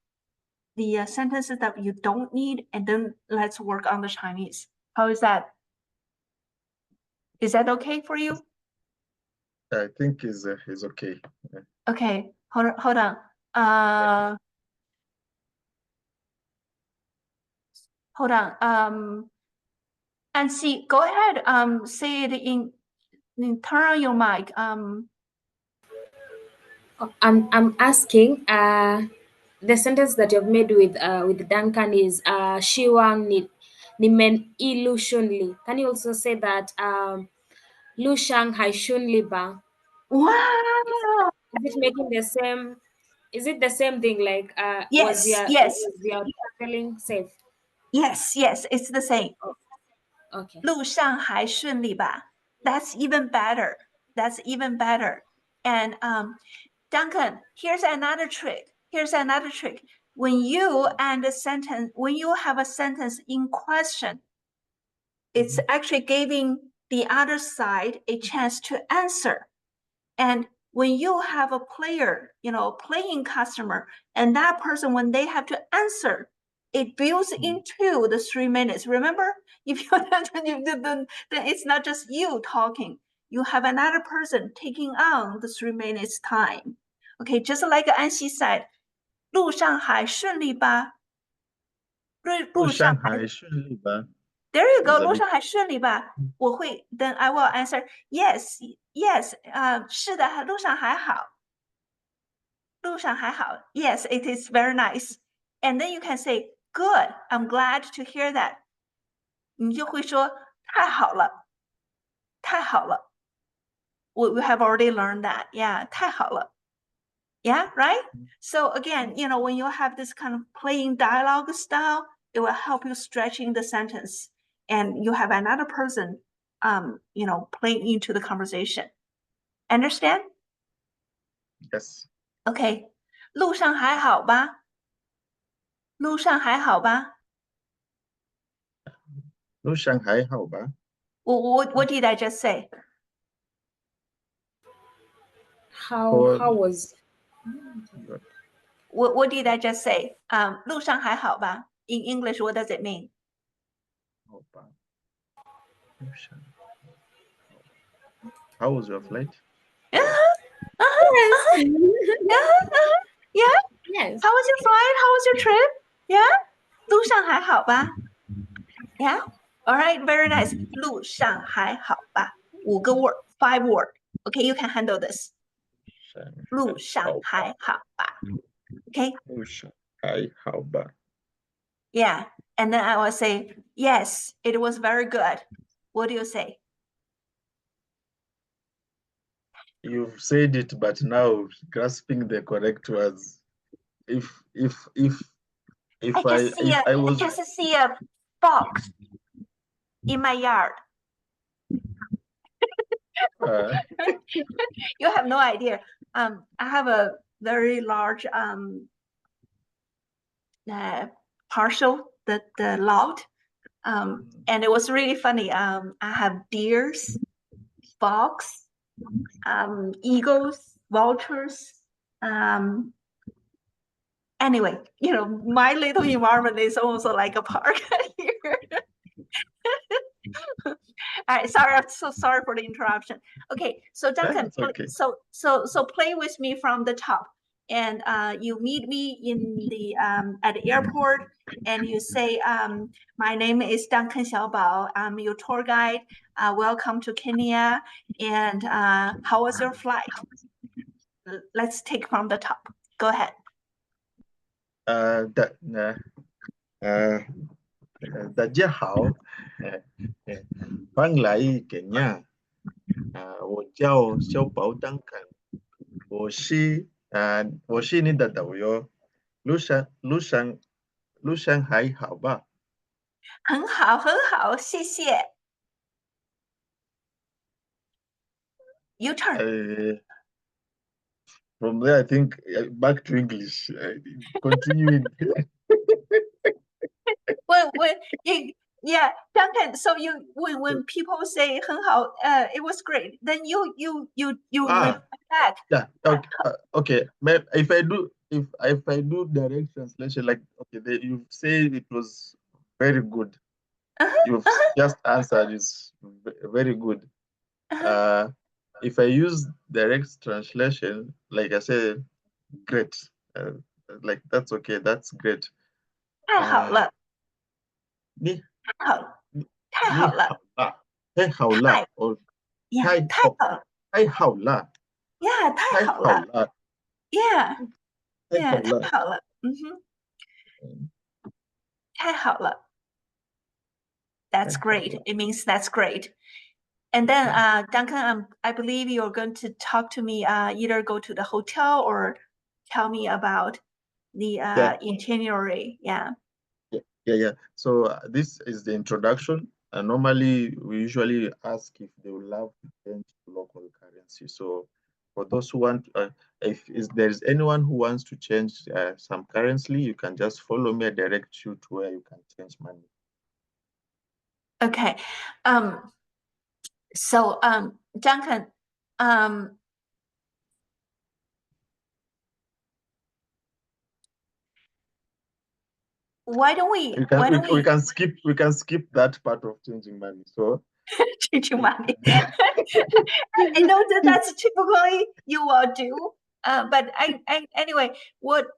the sentences that you don't need, and then let's work on the Chinese. How is that? Is that okay for you? I think is okay. Yeah. Okay, hold on. Hold on. And see, go ahead. Say it in turn on your mic. I'm asking. The sentence that you've made with Duncan is Shiwang Nimen Illusionly. Can you also say that Lu Shang Hai Shunli Ba? Wow. Is it making the same? Is it the same thing? Like Yes, was yes. your traveling safe? Yes, it's the same. Okay. 路上还顺利吧? That's even better. That's even better. And Duncan, here's another trick. When you have a sentence in question, it's actually giving the other side a chance to answer. And when you have a player, playing customer, and that person, when they have to answer, it builds into the 3 minutes. Remember, if you then it's not just you talking. You have another person taking on the 3 minutes time. Okay, just like Anxi said, 路上还顺利吧? 路上还顺利吧? There you go. 路上还顺利吧? Then I will answer yes. 是的，路上还好。路上还好. Yes, it is very nice. And then you can say, good. I'm glad to hear that. 你就会说太好了，太好了。We have already learned that. Yeah, 太好了。Yeah, right? So again, when you have this kind of playing dialogue style, it will help you stretching the sentence. And you have another person, playing into the conversation. Understand? Yes. Okay. 路上还好吧? 路上还好吧? 路上还好吧? What did I just say? How was? What did I just say? 路上还好吧? In English, what does it mean? 好吧. How was your flight? Yeah. Yes. How was your flight? How was your trip? Yeah. 路上还好吧? Yeah. All right. Very nice. 路上还好吧? 5个word, 5 word. Okay, you can handle this. 路上还好吧? Okay. 路上还好吧? Yeah. And then I will say, yes, it was very good. What do you say? You've said it, but now grasping the correct words. If I was just see a fox in my yard. You have no idea. I have a very large partial, the lot, and it was really funny. I have deers, fox, eagles, vultures. Anyway, my little environment is also like a park here. All right, sorry, I'm so sorry for the interruption. Okay, so Duncan, okay. so play with me from the top, and you meet me in the at the airport, and you say, my name is Duncan Xiaobao. I'm your tour guide. Welcome to Kenya. And how was your flight? Let's take from the top. Go ahead. 大家好，欢迎来肯亚。我叫小宝Duncan，我是你的导游，路上还好吧？很好，很好，谢谢。You turn. From there, I think back to English. Continuing. Yeah, Duncan. So when people say 很好, it was great. Then you reply back. Yeah. Okay. If I do direct translation, like okay, you say it was very good. You've just answered is very good. If I use direct translation, like I said, great. Like that's okay. That's great. 太好了，你太好了，太好了，哦，呀，太好了，太好了，呀，太好了，呀，太好了，太好了，太好了。That's great. It means that's great. And then, Duncan, I believe you're going to talk to me, either go to the hotel or tell me about the itinerary. Yeah. So this is the introduction. Normally, we usually ask if they would love to change to local currency. So for those who want, if there's anyone who wants to change some currency, you can just follow me, direct you to where you can change money. Okay. So, Duncan, why don't we can skip that part of changing money. So changing money. I know that's typically you will do. But anyway, what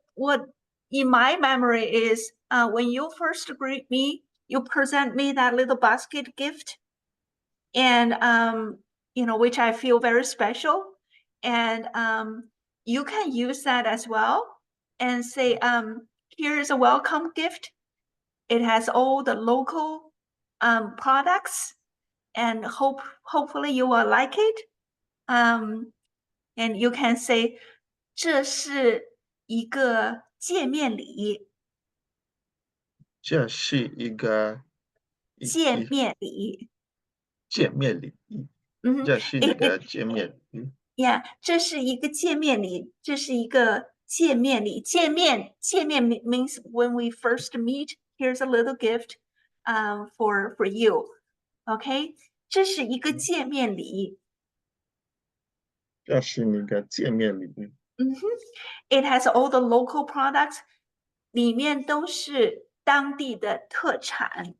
in my memory is when you first greet me, you present me that little basket gift, and which I feel very special, and you can use that as well and say, here's a welcome gift. It has all the local products, and hopefully you will like it. And you can say, 这是一个见面礼。这是一个见面礼。见面礼。这是一个见面礼。Yeah, 这是一个见面礼。这是一个见面礼。见面 means when we first meet, here's a little gift for you. Okay? 这是一个见面礼。这是一个见面礼。It has all the local products. 里面都是当地的特产。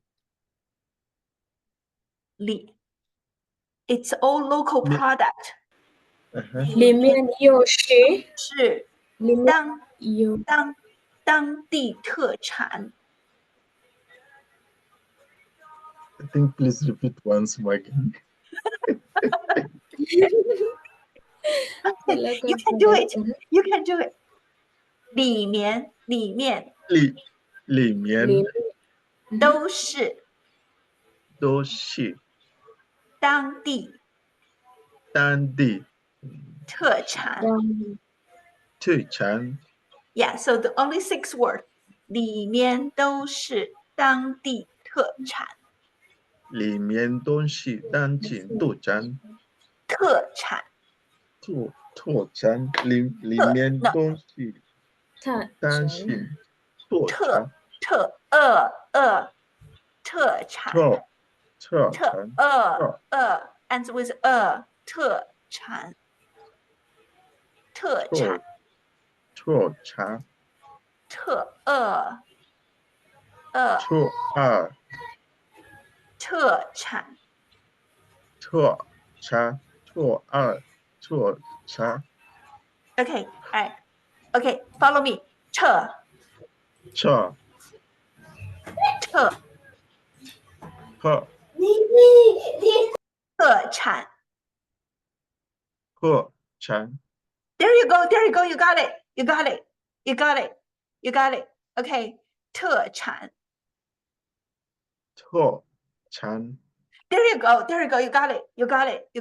It's all local product. 里面有谁？是当地特产。I think please repeat once more again. You can do it. You can do it. 里面都是当地特产。Yeah, so the only 6 words. 里面都是当地特产。里面都是当地特产。特产。特产里面都是当地特产。特产。ends with 特产。特产。特产。Okay, all right. Okay, follow me. 特产。There you go. You got it. Okay, 特产。There you go. You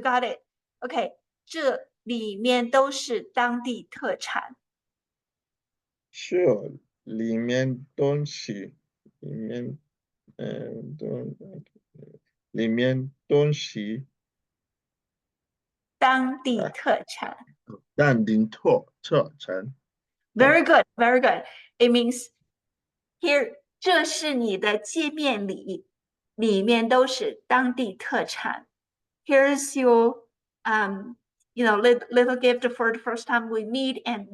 got it. Okay, 这里面都是当地特产。Sure，里面东西，里面东西，当地特产。当地特产。Very good, very good. It means here 这是你的见面礼，里面都是当地特产。Here's your little gift for the first time we meet, and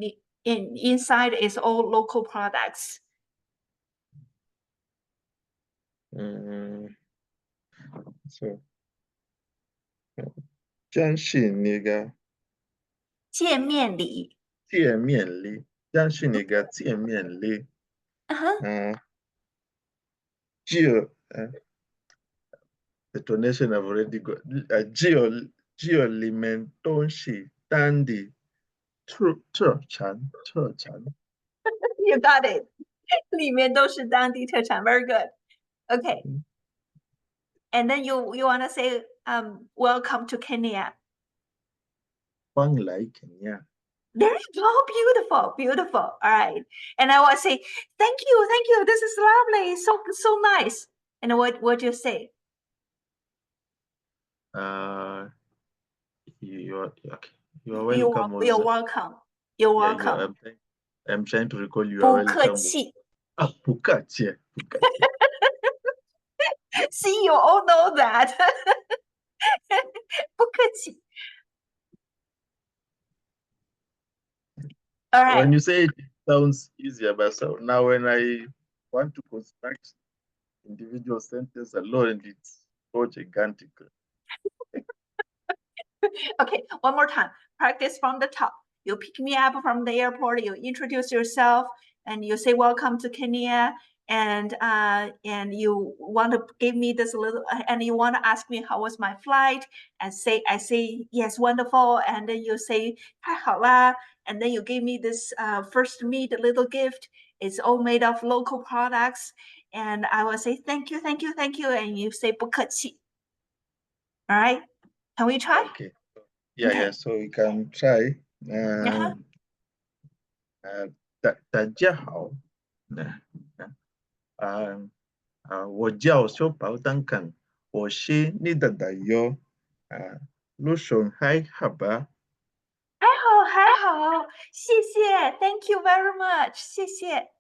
inside is all local products. 这是那个见面礼。见面礼，这是那个见面礼。The donation I've already got. 只有里面东西当地特产。You got it. 里面都是当地特产。Very good. Okay. And then you want to say welcome to Kenya. 欢迎来Kenya. There you go. Beautiful, beautiful. All right. And I want to say thank you. This is lovely. So nice. And what you say? You're welcome. You're welcome. You're welcome. I'm trying to recall you are welcome. 不客气。不客气。See, you all know that. 不客气。All right. When you say it, it sounds easier, but so now when I want to construct individual sentences alone, it's so gigantic. Okay, one more time. Practice from the top. You pick me up from the airport. You introduce yourself, and you say, "Welcome to Kenya." And you want to give me this little, and you want to ask me how was my flight, and I say yes, wonderful. And then you say 太好啦, and then you give me this first meet little gift. It's all made of local products, and I will say thank you, and you say 不客气. All right, can we try? Okay. Yeah. So we can try. 大家好。我叫小宝丹肯，我是你的导游。路上还好吧？还好，谢谢 ，Thank you very much， 谢谢。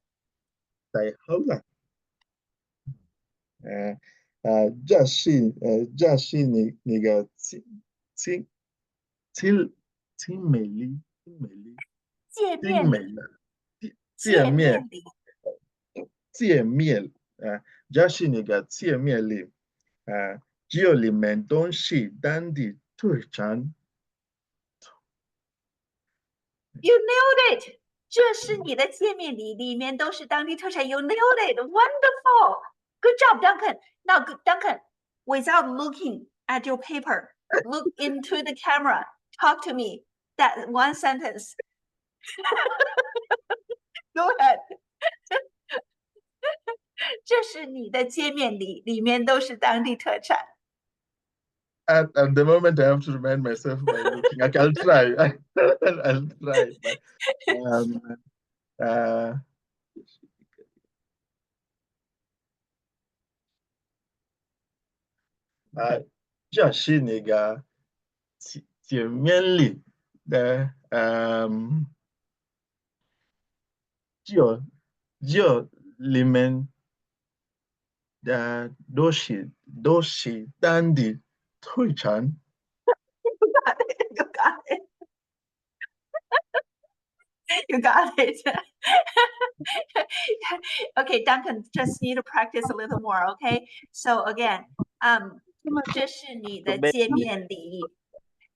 太好了。这是你那个挺美丽。见面礼。这是那个见面礼。只有里面东西当地特产。You nailed it！ 这是你的见面礼，里面都是当地特产。You nailed it! Wonderful! Good job, Duncan. Now, Duncan, without looking at your paper, look into the camera. Talk to me. That one sentence. Go ahead. 这是你的见面礼，里面都是当地特产。At the moment, I have to remind myself by looking. I'll try. I'll try. But 这是那个见面礼的只有里面的都是当地特产。You got it. Okay, Duncan, just need to practice a little more, okay? So again, 这是你的见面礼，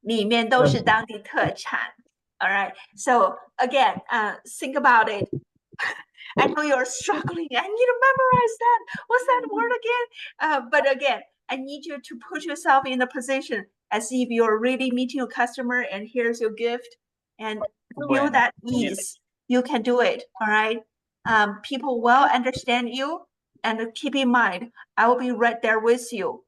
里面都是当地特产。All right. So again, think about it. I know you're struggling. I need to memorize that. What's that word again? But again, I need you to put yourself in a position as if you're really meeting a customer and here's your gift, and feel that ease. You can do it. All right. People will understand you, and keep in mind, I will be right there with you,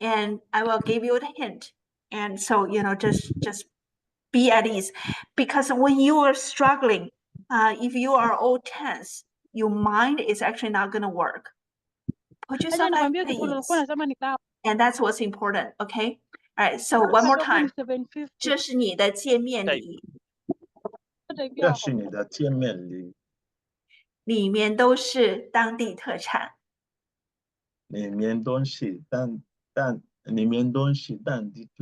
and I will give you the hint. And so, just be at ease, because when you are struggling, if you are all tense, your mind is actually not going to work. Put yourself at ease, and that's what's important. Okay. All right. So one more time. 这是你的见面礼。这是你的见面礼。里面都是当地特产。里面都是当地特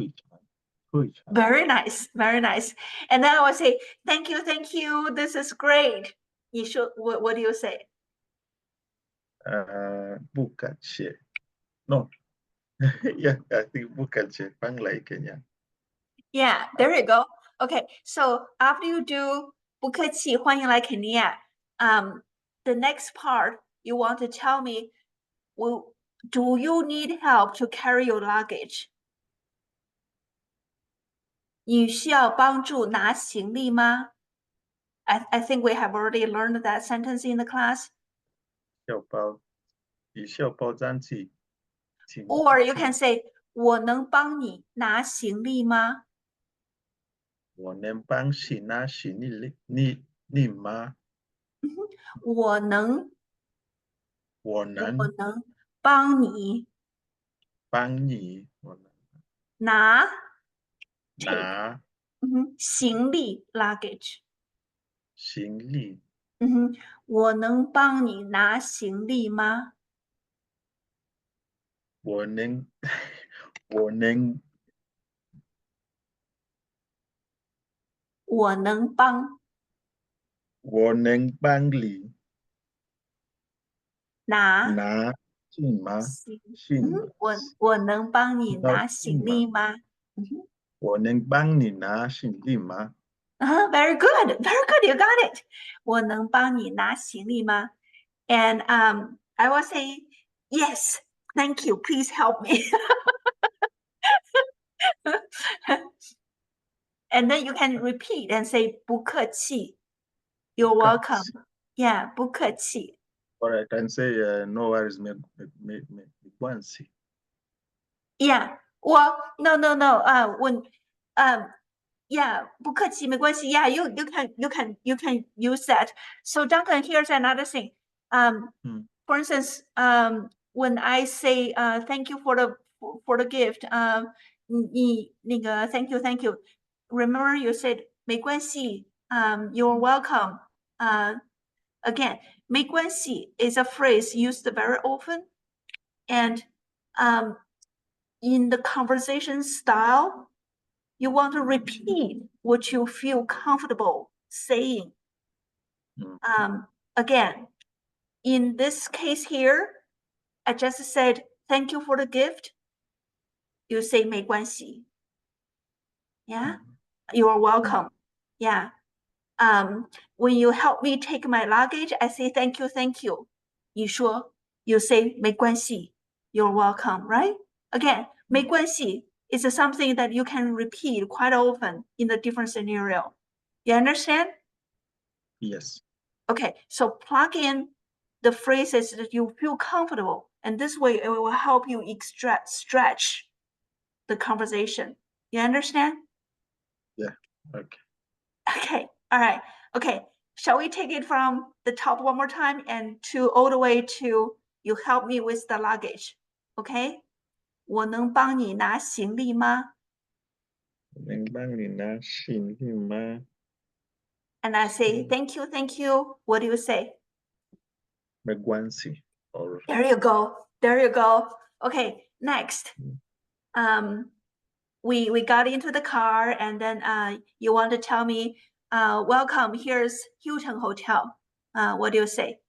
产。Very nice, very nice. And then I will say, thank you, this is great. 你说 what do you say? 不客气。No. Yeah, I think 不客气，翻来Kenya. Yeah, there you go. Okay, so after you do 不客气，欢迎来肯尼亚。The next part you want to tell me, do you need help to carry your luggage? 你需要帮助拿行李吗？ I think we have already learned that sentence in the class. 你需要包装器。Or you can say, 我能帮你拿行李吗？我能帮你拿行李吗？我能帮你拿行李 luggage。行李。我能帮你拿行李吗？我能帮你拿行吗？我能帮你拿行李吗？我能帮你拿行李吗？ Very good, you got it. 我能帮你拿行李吗？ And I will say, yes, thank you, please help me. And then you can repeat and say 不客气. You're welcome. Yeah, 不客气. Or I can say no worries, 没关系. Yeah. Well, no. Yeah, 不客气，没关系. Yeah, you can use that. So Duncan, here's another thing. For instance, when I say thank you for the gift, 你那个 thank you. Remember you said 没关系. You're welcome. Again, 没关系 is a phrase used very often, and in the conversation style, you want to repeat what you feel comfortable saying. Again, in this case here, I just said, thank you for the gift. You say 没关系. Yeah, you are welcome. Yeah. When you help me take my luggage, I say, thank you. You say 没关系. You're welcome, right? Again, 没关系 is something that you can repeat quite often in the different scenario. You understand? Yes. Okay, so plug in the phrases that you feel comfortable, and this way it will help you stretch the conversation. You understand? Yeah, okay. Okay, all right. Okay, shall we take it from the top one more time and all the way to you help me with the luggage? Okay? 我能帮你拿行李吗？我能帮你拿行李吗？ And I say, thank you. What do you say? 没关系。There you go. Okay, next. We got into the car, and then you want to tell me, welcome, here's Hilton Hotel. What do you say?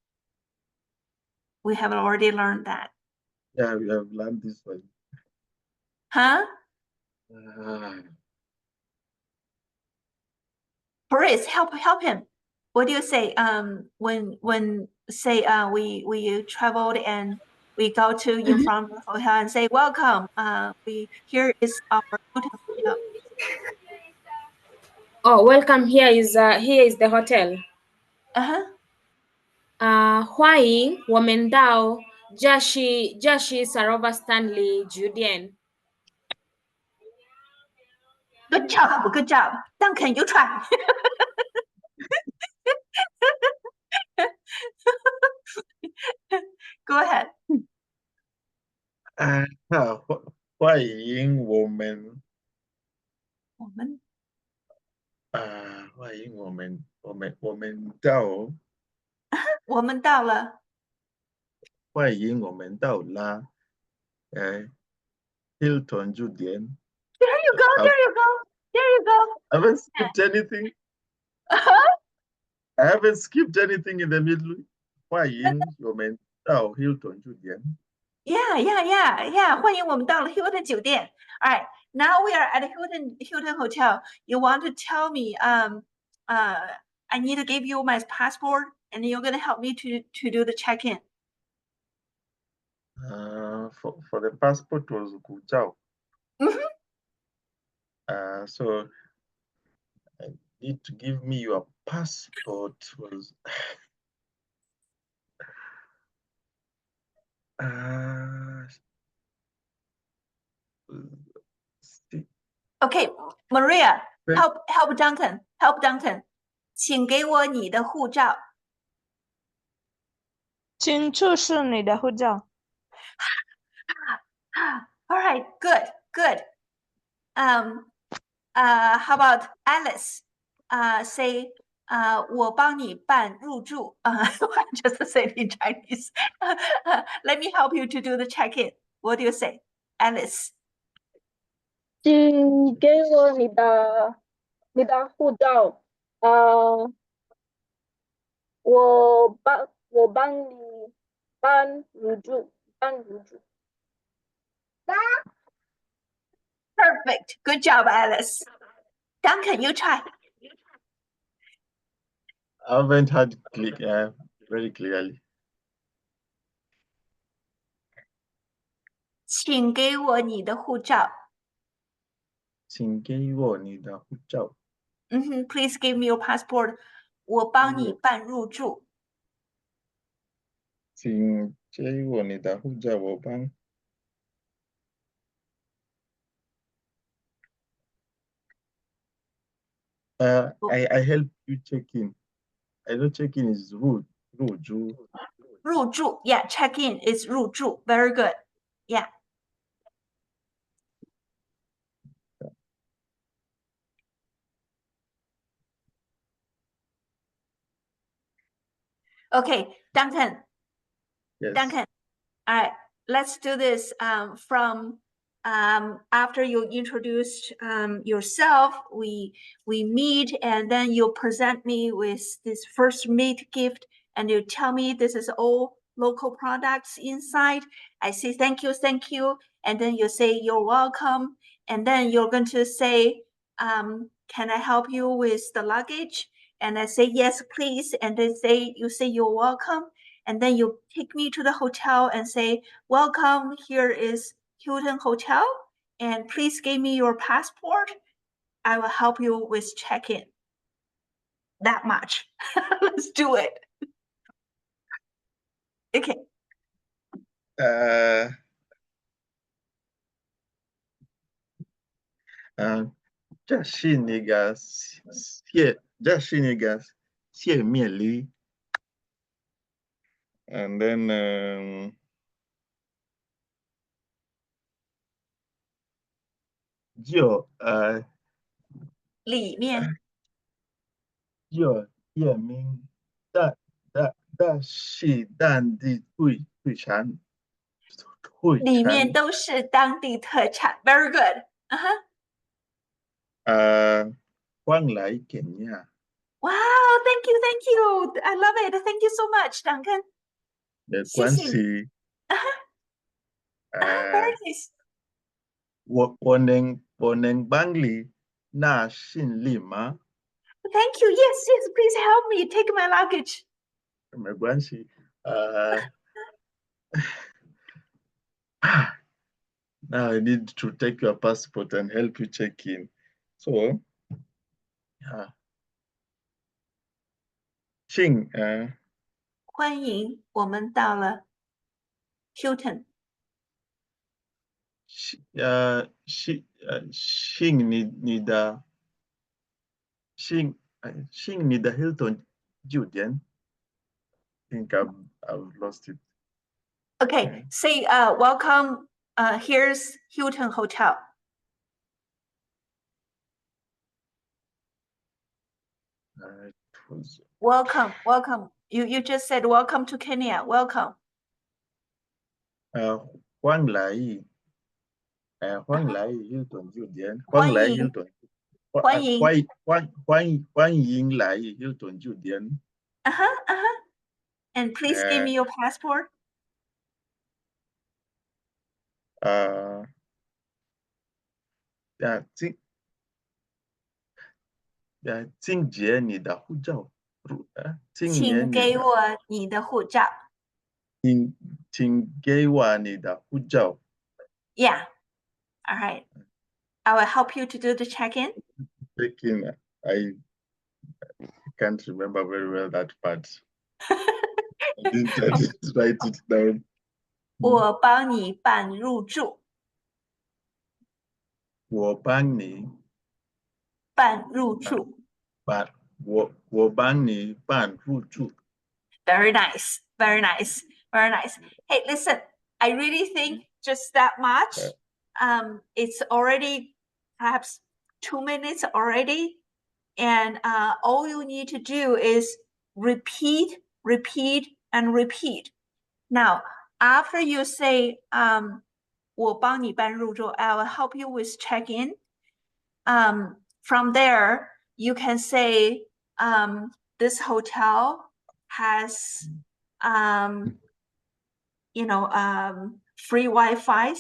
We have already learned that. Yeah, we have learned this one. Huh? Boris, help him. What do you say? When say we traveled and we go to in front of the hotel and say welcome. Here is our hotel. Oh, welcome. Here is the hotel. 欢迎我们到嘉西 Sarova Stanley Judean. Good job, good job. Duncan, you try. Go ahead. 欢迎我们欢迎我们到了欢迎我们到了Hilton 酒店。There you go, there you go, there you go. I haven't skipped anything. I haven't skipped anything in the middle. 欢迎我们到 Hilton 酒店。Yeah. 欢迎我们到了 Hilton 酒店。All right, now we are at Hilton Hotel. You want to tell me, I need to give you my passport, and you're going to help me to do the check-in. For the passport was 护照。So I need to give me your passport was Okay, Maria, help Duncan. 请给我你的护照。请出示你的护照。All right, good. How about Alice? Say, 我帮你办入住。Just to say it in Chinese. Let me help you to do the check-in. What do you say, Alice? 请给我你的护照。我帮你办入住。Perfect. Good job, Alice. Duncan, you try. I haven't had click very clearly. 请给我你的护照。请给我你的护照。Please give me your passport. 我帮你办入住。请给我你的护照，我帮。I help you check in. I know check in is 入住。入住 Yeah, check in is 入住 Very good. Yeah. Okay, Duncan. Yes. Duncan. All right, let's do this from after you introduced yourself, we meet, and then you present me with this first meet gift, and you tell me this is all local products inside. I say thank you, and then you say you're welcome, and then you're going to say, can I help you with the luggage? And I say yes, please, and then you say you're welcome, and then you take me to the hotel and say, welcome, here is Hilton Hotel, and please give me your passport. I will help you with check-in. That much. Let's do it. Okay. 这是那个谢面礼 and then 就里面就页面但是当地特产里面都是当地特产 Very good. 欢来肯亚 Wow, thank you. I love it. Thank you so much, Duncan. 没关系 Very nice. 我能帮你拿行李吗？ Thank you. Yes, please help me take my luggage. 没关系Now I need to take your passport and help you check in. So, 欢迎我们到了 Hilton. 信你的 Hilton 酒店。I think I've lost it. Okay, say welcome. Here's Hilton Hotel. It was Welcome. You just said welcome to Kenya. Welcome. 欢来 Hilton 酒店，欢迎欢来 Hilton，欢迎欢迎来 Hilton 酒店。And please give me your passport. 请借你的护照。请给我你的护照。请给我你的护照。Yeah. All right. I will help you to do the check-in. Check-in. I can't remember very well that part. I didn't write it down. 我帮你办入住。我帮你办入住。我帮你办入住。Very nice. Very nice. Very nice. Hey, listen, I really think just that much. It's already perhaps 2 minutes already. And all you need to do is repeat, and repeat. Now, after you say, 我帮你办入住, I will help you with check-in. From there, you can say, this hotel has, free Wi-Fi,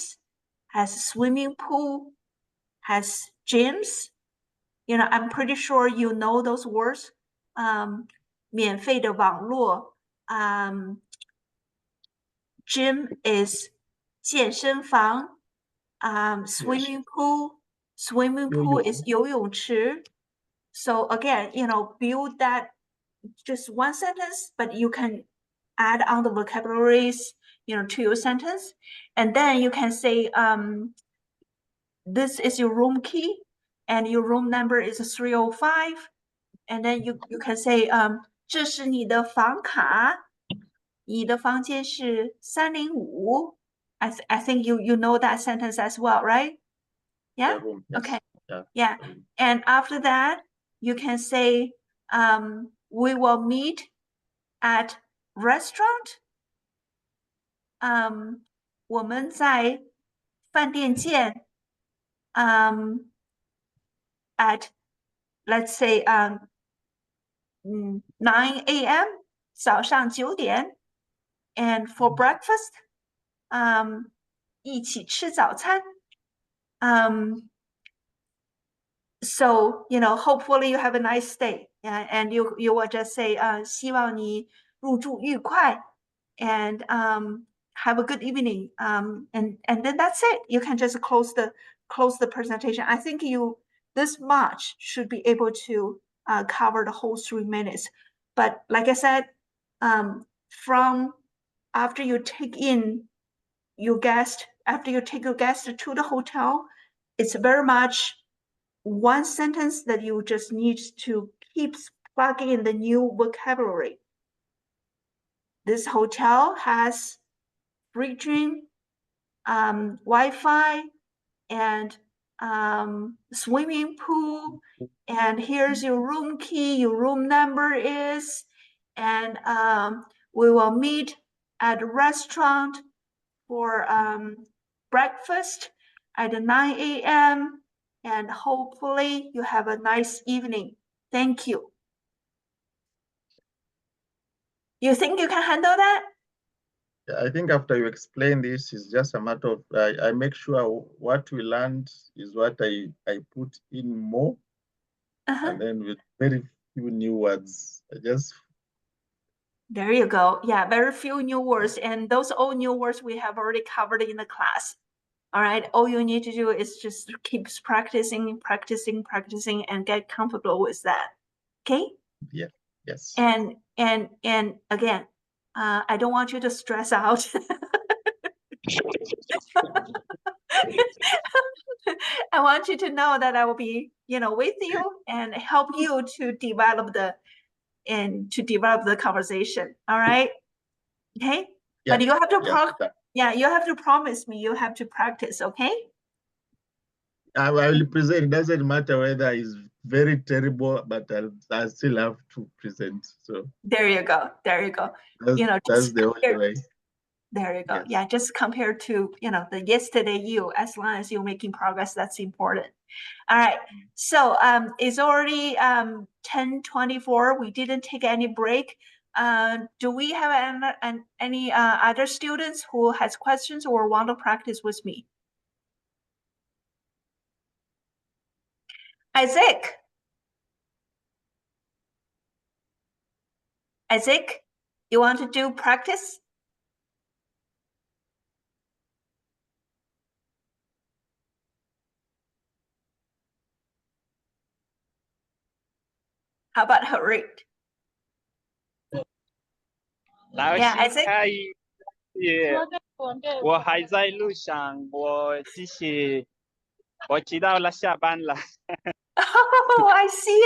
has swimming pool, has gyms. I'm pretty sure you know those words. 免费的网络. Gym is 健身房. Swimming pool is 游泳池. So again, build that just one sentence, but you can add on the vocabularies, to your sentence. And then you can say, this is your room key and your room number is 305. And then you can say, 这是你的房卡，你的房间是305. I think you know that sentence as well, right? Yeah? Yes. Okay. Yeah. And after that, you can say, we will meet at restaurant. 我们在饭店见. At, let's say, 9 a.m. 早上9点. And for breakfast, 一起吃早餐. So, hopefully you have a nice day. And you will just say, 希望你入住愉快. And have a good evening. And then that's it. You can just close the presentation. I think this much should be able to cover the whole 3 minutes. But like I said, from after you take your guest to the hotel, it's very much one sentence that you just need to keep plugging in the new vocabulary. This hotel has free gym, Wi-Fi, and swimming pool. And here's your room key, your room number is, and we will meet at a restaurant for breakfast at 9 a.m. And hopefully you have a nice evening. Thank you. You think you can handle that? I think after you explain this, it's just a matter of I make sure what we learned is what I put in more. And then with very few new words, There you go. Yeah, very few new words. And those all new words we have already covered in the class. All right. All you need to do is just keep practicing, and get comfortable with that. Okay? Yeah. Yes. And again, I don't want you to stress out. I want you to know that I will be, with you and help you to develop the conversation. All right. Okay. Yeah, but you have to yeah. You have to promise me you have to practice. Okay. I will present. It doesn't matter whether it's very terrible, but I still have to present. So there you go. There you go. That's the only way. There you go. Yes. Yeah, just compared to, the yesterday you, as long as you're making progress, that's important. All right. So it's already 10:24. We didn't take any break. Do we have any other students who has questions or want to practice with me? Isaac, you want to do practice? How about Harit? Yeah, Isaac. 我还在路上，我只是我知道了下班了。Oh, I see.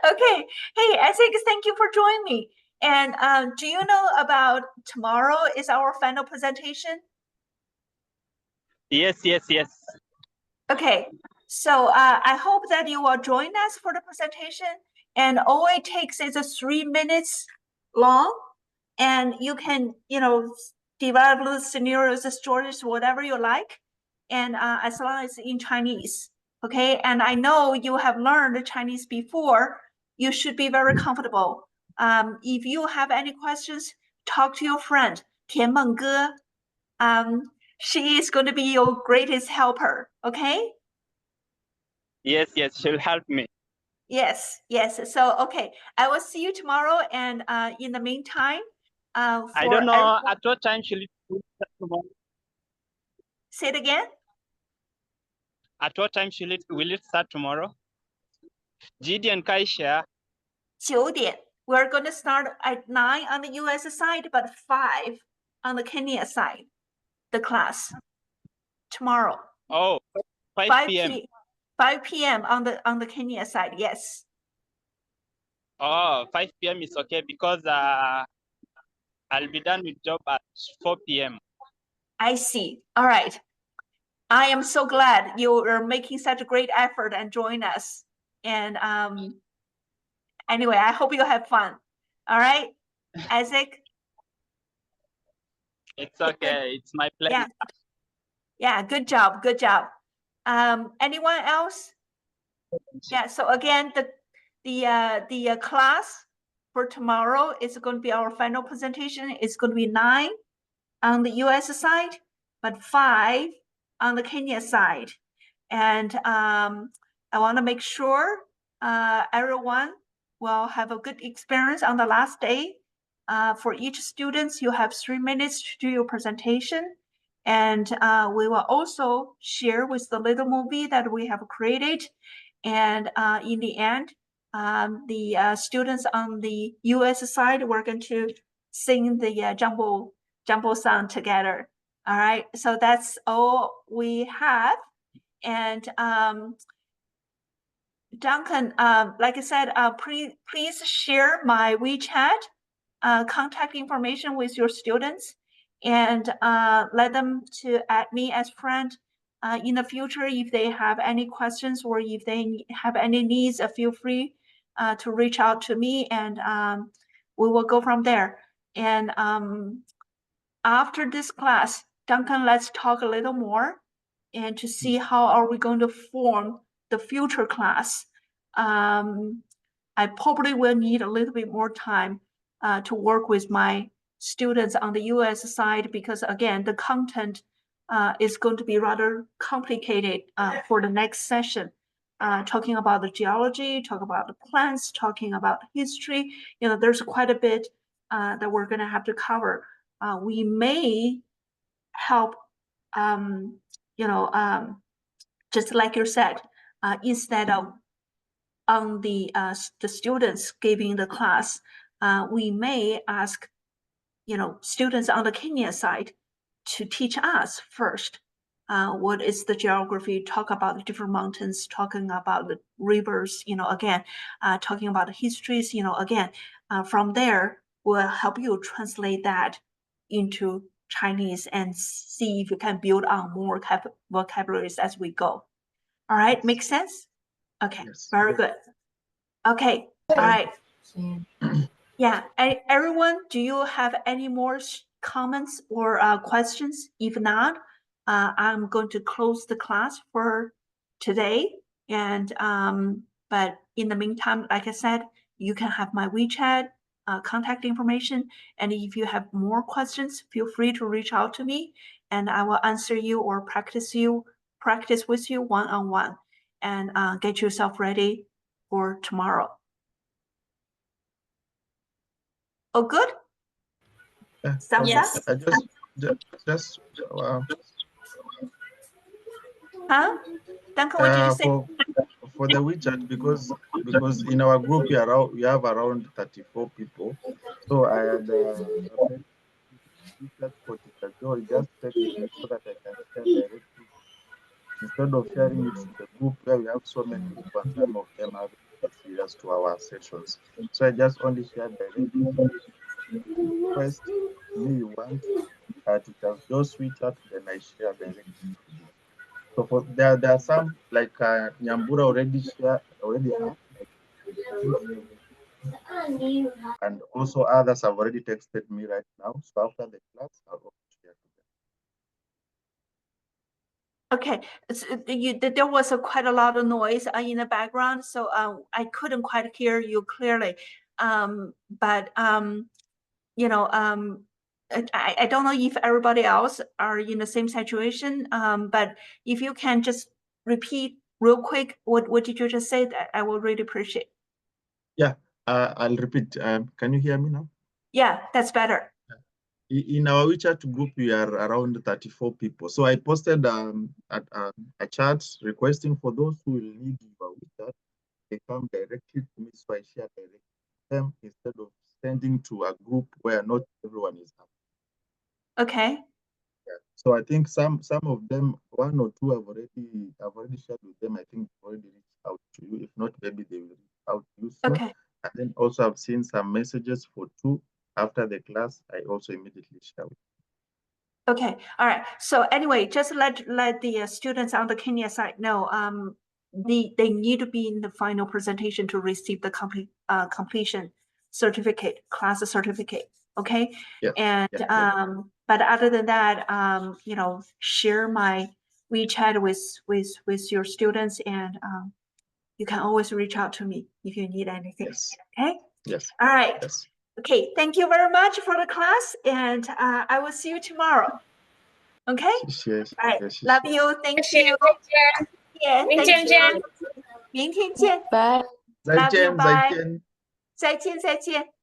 Okay. Hey, Isaac, thank you for joining me. And do you know about tomorrow is our final presentation? Yes. Okay. So I hope that you will join us for the presentation. And all it takes is 3 minutes long. And you can, develop little scenarios, stories, whatever you like. And as long as in Chinese. Okay, and I know you have learned Chinese before. You should be very comfortable. If you have any questions, talk to your friend, Tian Meng Ge. She is going to be your greatest helper, okay? Yes, she'll help me. Yes. So, okay, I will see you tomorrow. And in the meantime, I don't know at what time she'll start tomorrow. Say it again. At what time will it start tomorrow? Gidi and Kaisha. 9 点. We're going to start at 9 on the US side, but 5 on the Kenya side, the class tomorrow. Oh, 5 p.m. 5 p.m. on the Kenya side, yes. Oh, 5 p.m. is okay because I'll be done with job at 4 p.m. I see. All right. I am so glad you are making such a great effort and join us. And anyway, I hope you have fun. All right, Isaac? It's okay. It's my pleasure. Yeah, good job. Anyone else? Yeah, so again, the class for tomorrow is going to be our final presentation. It's going to be 9 on the US side, but 5 on the Kenya side. And I want to make sure everyone will have a good experience on the last day. For each student, you have 3 minutes to do your presentation. And we will also share with the little movie that we have created. And in the end, the students on the US side, we're going to sing the jumbo song together. All right, so that's all we have. And Duncan, like I said, please share my WeChat contact information with your students and let them to add me as friend. In the future, if they have any questions or if they have any needs, feel free to reach out to me, and we will go from there. And after this class, Duncan, let's talk a little more and to see how are we going to form the future class. I probably will need a little bit more time to work with my students on the US side, because again, the content is going to be rather complicated for the next session. Talking about the geology, talk about the plants, talking about history. There's quite a bit that we're going to have to cover. We may help, just like you said, instead of on the students giving the class, we may ask, students on the Kenya side to teach us first, what is the geography, talk about the different mountains, talking about the rivers, again, talking about the histories, again, from there, will help you translate that into Chinese and see if you can build on more vocabularies as we go. All right, makes sense? Okay, Yes. very good. Okay, all right. Yeah, everyone, do you have any more comments or questions? If not, I'm going to close the class for today. And but in the meantime, like I said, you can have my WeChat contact information. And if you have more questions, feel free to reach out to me and I will answer you or practice with you one-on-one and get yourself ready for tomorrow. Oh, good. Thumbs Yes. up. Just Huh? Duncan, what did you say? For the WeChat, because in our group we have around 34 people. So I had WeChat for Teacher Joy, just text me so that I can share directly instead of sharing it to the group where we have so many people and some of them have serious to our sessions. So I just only share directly. Request me you want Teacher Joy's WeChat, then I share directly. So for there are some like Nyambura already have, and also others have already texted me right now. So after the class, I'll also share to them. Okay, there was quite a lot of noise in the background, so I couldn't quite hear you clearly. I don't know if everybody else are in the same situation, but if you can just repeat real quick, what did you just say? That I will really appreciate. Yeah, I'll repeat. Can you hear me now? Yeah, that's better. In our WeChat group, we are around 34 people. So I posted a chat requesting for those who will need your WeChat, they come directly to me, so I share directly with them instead of sending to a group where not everyone is happy. Okay. Yeah. So I think some of them, one or two I've already shared with them. I think they've already reached out to you. If not, maybe they will reach out to you soon. Okay. And then also I've seen some messages for two after the class. I also immediately share with you. Okay. All right. So anyway, just let the students on the Kenya side know they need to be in the final presentation to receive the completion certificate, class certificate. Okay. Yeah. And but other than that, share my WeChat with your students, and you can always reach out to me if you need anything. Yes. Okay. Yes. All right. Yes. Okay. Thank you very much for the class, and I will see you tomorrow. Okay. Yes. All right. Yes. Love you. Thank you. Yeah. Thank you. 明天见. Bye. Love you. Bye. 再见。再见。